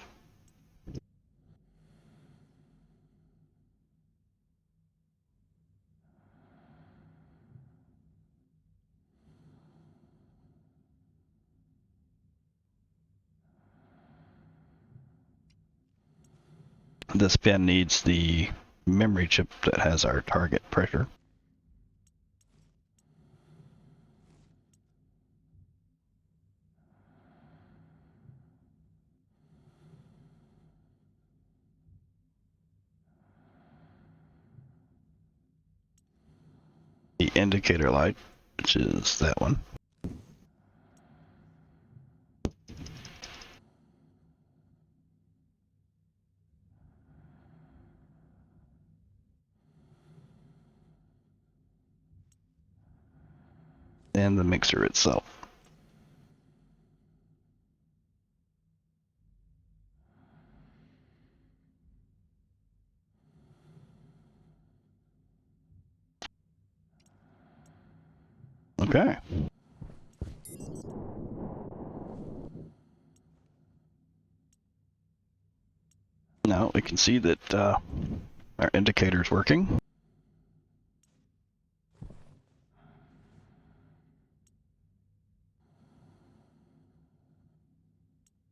This pin needs the memory chip that has our target pressure. The indicator light, which is that one. And the mixer itself. Okay. Now we can see that our indicator is working.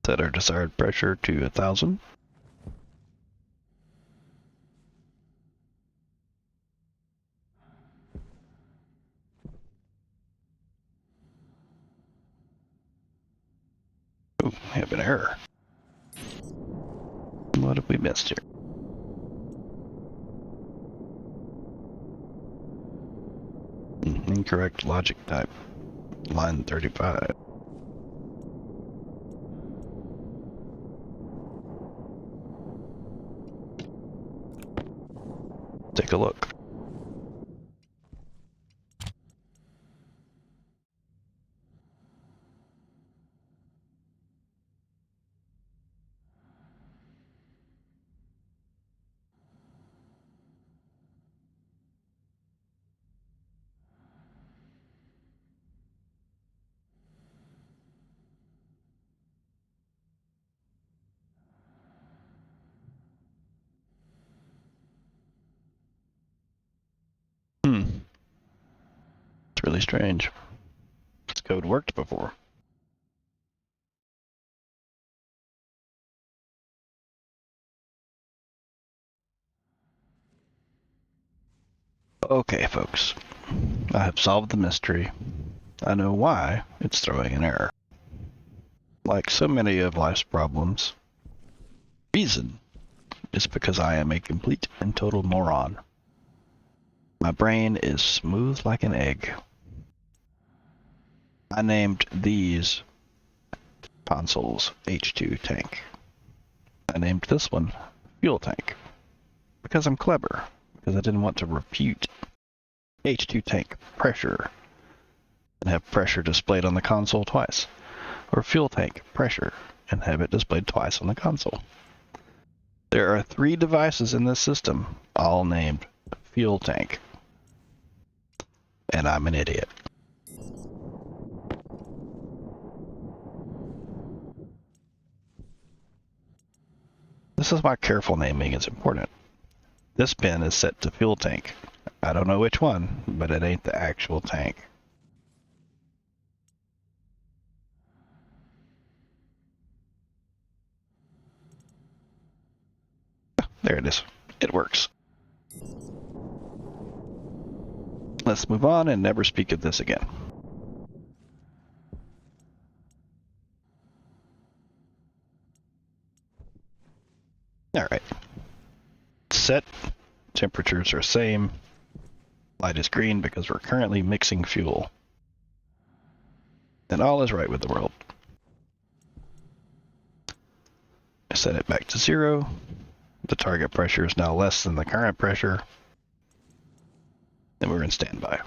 Set our desired pressure to 1,000. Oh, we have an error. What have we missed here? Incorrect logic type. Line 35. Take a look. It's really strange. This code worked before. Okay, folks. I have solved the mystery. I know why it's throwing an error. Like so many of life's problems, reason is because I am a complete and total moron. My brain is smooth like an egg. I named these consoles H2 tank. I named this one fuel tank because I'm clever, because I didn't want to repeat H2 tank pressure and have pressure displayed on the console twice, or fuel tank pressure and have it displayed twice on the console. There are 3 devices in this system, all named fuel tank, and I'm an idiot. This is why careful naming is important. This pin is set to fuel tank. I don't know which one, but it ain't the actual tank. There it is. It works. Let's move on and never speak of this again. Alright. Set temperatures are same. Light is green because we're currently mixing fuel. And all is right with the world. I set it back to 0. The target pressure is now less than the current pressure. And we're in standby.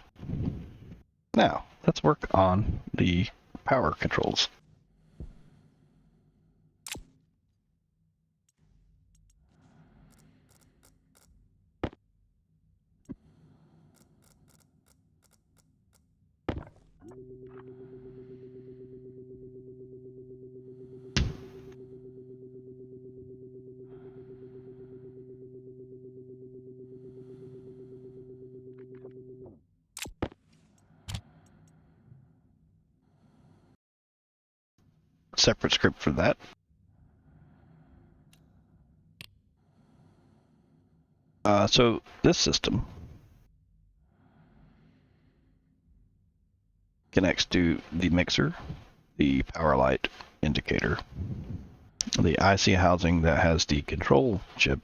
Now, let's work on the power controls. Separate script for that. So this system connects to the mixer, the power light indicator, the IC housing that has the control chip,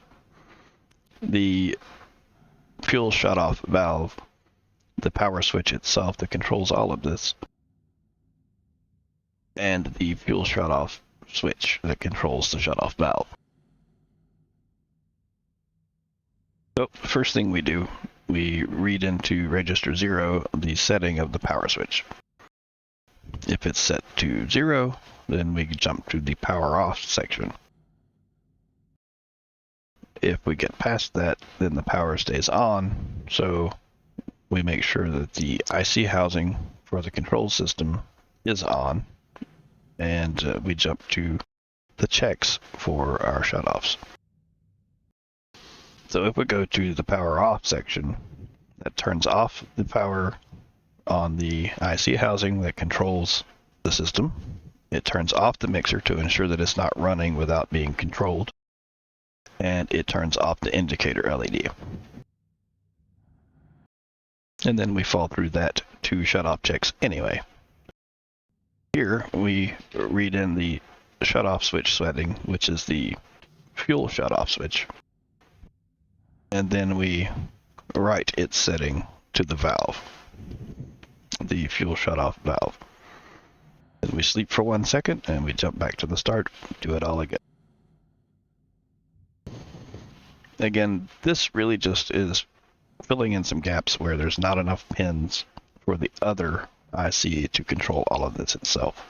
the fuel shutoff valve, the power switch itself that controls all of this, and the fuel shutoff switch that controls the shutoff valve. So first thing we do, we read into register 0 the setting of the power switch. If it's set to 0, then we jump to the power off section. If we get past that, then the power stays on, so we make sure that the IC housing for the control system is on, and we jump to the checks for our shutoffs. So if we go to the power off section, that turns off the power on the IC housing that controls the system. It turns off the mixer to ensure that it's not running without being controlled. And it turns off the indicator LED. And then we fall through that 2 shutoff checks anyway. Here we read in the shutoff switch setting, which is the fuel shutoff switch. And then we write its setting to the valve, the fuel shutoff valve. Then we sleep for 1 second and we jump back to the start, do it all again. Again, this really just is filling in some gaps where there's not enough pins for the other IC to control all of this itself.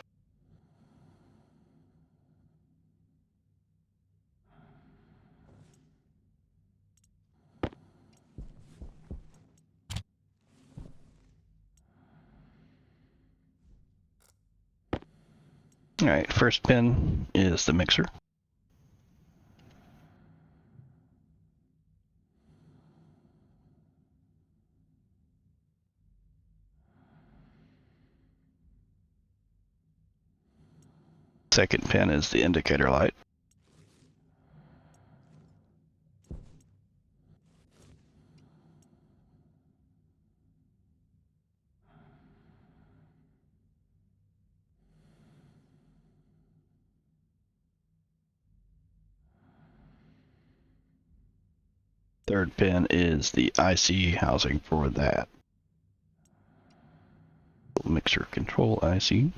Alright, first pin is the mixer. Second pin is the indicator light. Third pin is the IC housing for that. Mixer control IC.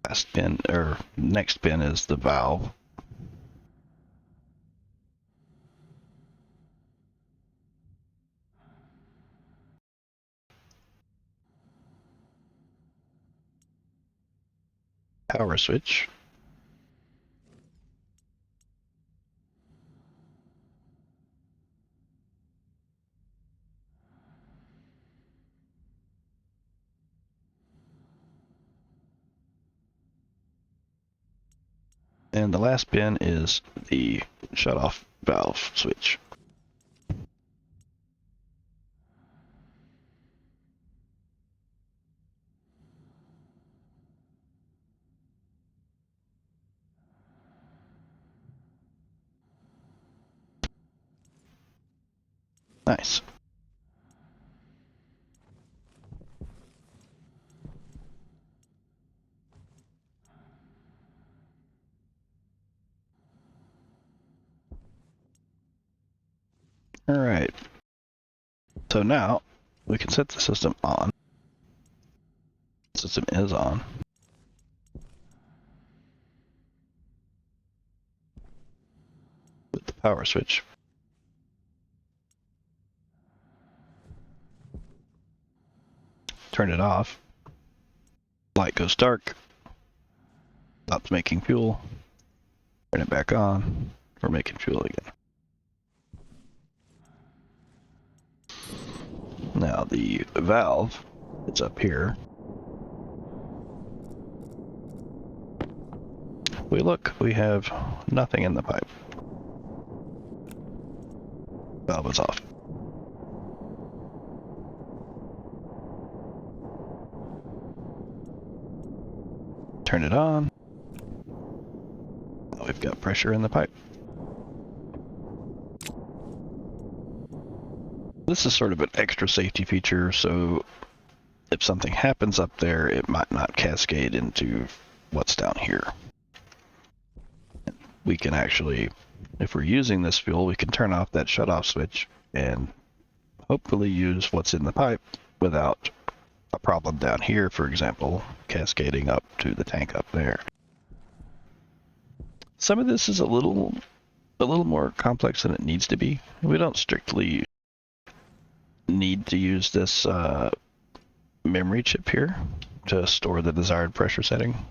Last pin, or next pin, is the valve. Power switch. And the last pin is the shut-off valve switch. Nice. All right. So now we can set the system on. The system is on. With the power switch. Turn it off. Light goes dark. Stops making fuel. Turn it back on. We're making fuel again. Now the valve is up here. If we look, we have nothing in the pipe. Valve is off. Turn it on. Now we've got pressure in the pipe. This is sort of an extra safety feature, so if something happens up there, it might not cascade into what's down here. We can actually, if we're using this fuel, we can turn off that shut-off switch and hopefully use what's in the pipe without a problem down here, for example, cascading up to the tank up there. Some of this is a little more complex than it needs to be. We don't strictly need to use this memory chip here to store the desired pressure setting. I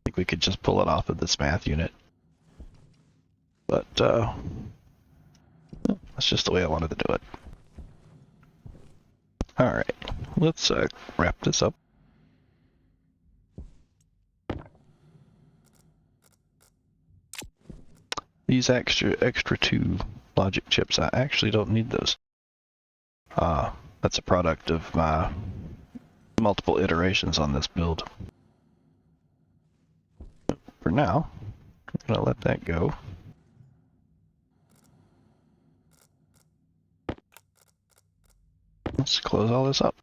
think we could just pull it off of this math unit. But that's just the way I wanted to do it. Alright, let's wrap this up. These extra two logic chips, I actually don't need those. That's a product of my multiple iterations on this build. For now, I'm gonna let that go. Let's close all this up.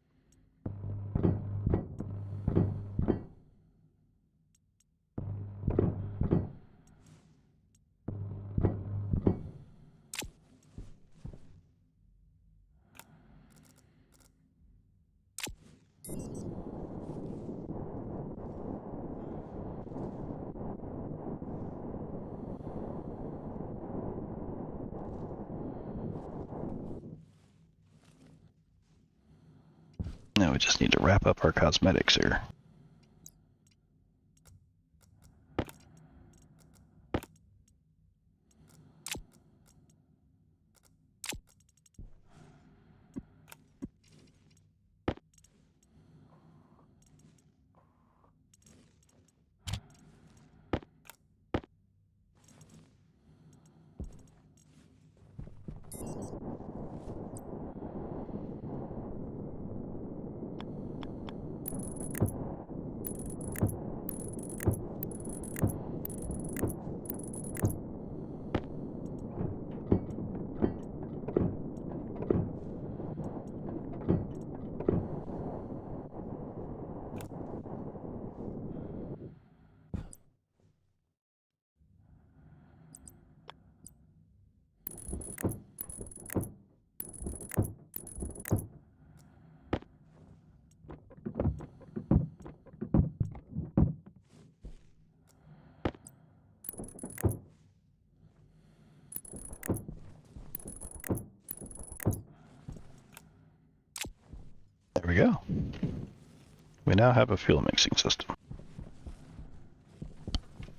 Now we just need to wrap up our cosmetics here. we go. We now have a fuel mixing system.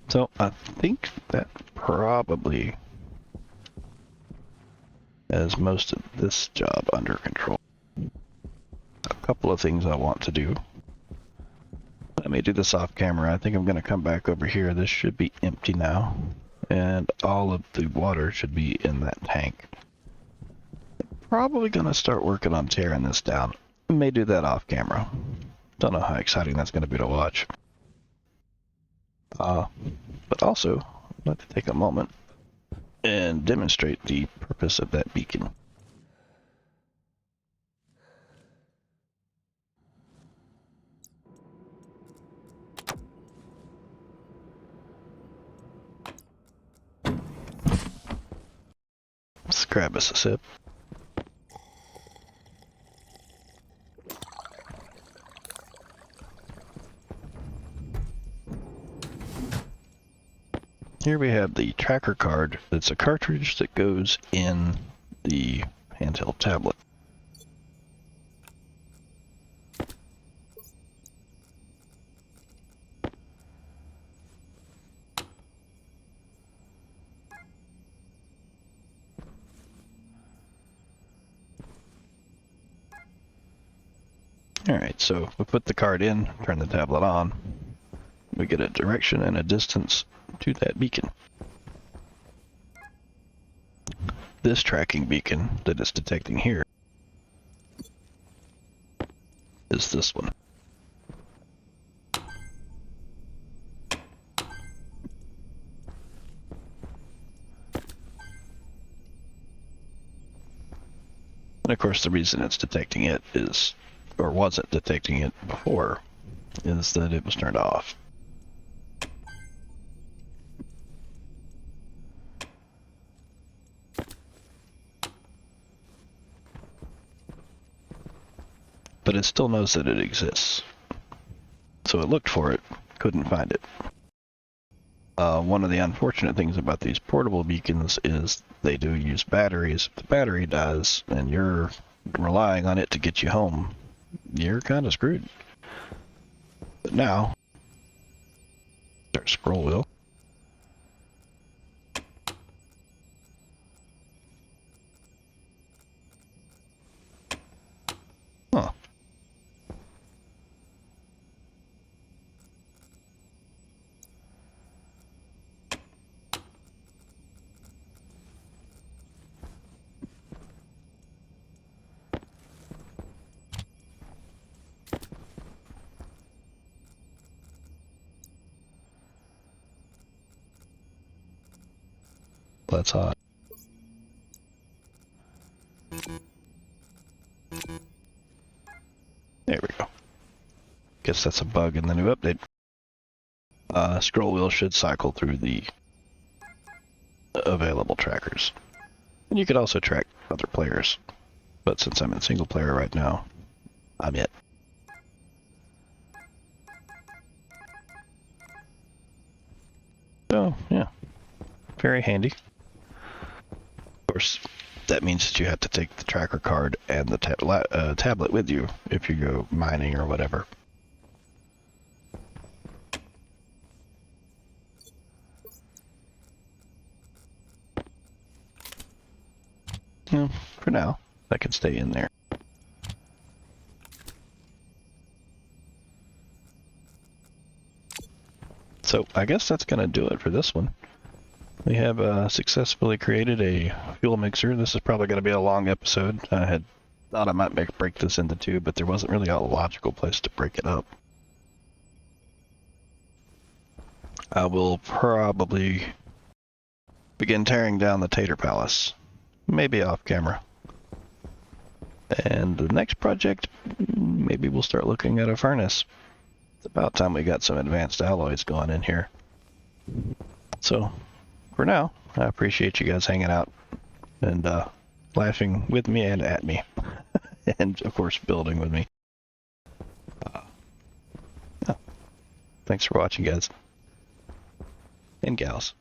So I think that probably has most of this job under control. A couple of things I want to do. Let me do this off camera. I think I'm going to come back over here. This should be empty now. And all of the water should be in that tank. Probably going to start working on tearing this down. I may do that off camera. Don't know how exciting that's going to be to watch. But also, I'd like to take a moment and demonstrate the purpose of that beacon. Let's grab us a sip. Here we have the tracker card. It's a cartridge that goes in the handheld tablet. Alright, so we put the card in, turn the tablet on, we get a direction and a distance to that beacon. This tracking beacon that it's detecting here is this one. And of course the reason it's detecting it is, or wasn't detecting it before, is that it was turned off. But it still knows that it exists. So it looked for it, couldn't find it. One of the unfortunate things about these portable beacons is they do use batteries. If the battery dies and you're relying on it to get you home, you're kind of screwed. But now, start scroll wheel. Huh. That's hot. There we go. Guess that's a bug in the new update. Scroll wheel should cycle through the available trackers. And you could also track other players. But since I'm in single player right now, I'm it. So, yeah. Very handy. Of course, that means that you have to take the tracker card and the tablet with you if you go mining or whatever. Well, for now, that can stay in there. So I guess that's going to do it for this one. We have successfully created a fuel mixer. This is probably going to be a long episode. I had thought I might break this into two, but there wasn't really a logical place to break it up. I will probably begin tearing down the Tater Palace. Maybe off camera. And the next project, maybe we'll start looking at a furnace. It's about time we got some advanced alloys going in here. So, for now, I appreciate you guys hanging out and laughing with me and at me. And, of course, building with me. Yeah. Thanks for watching, guys. And gals.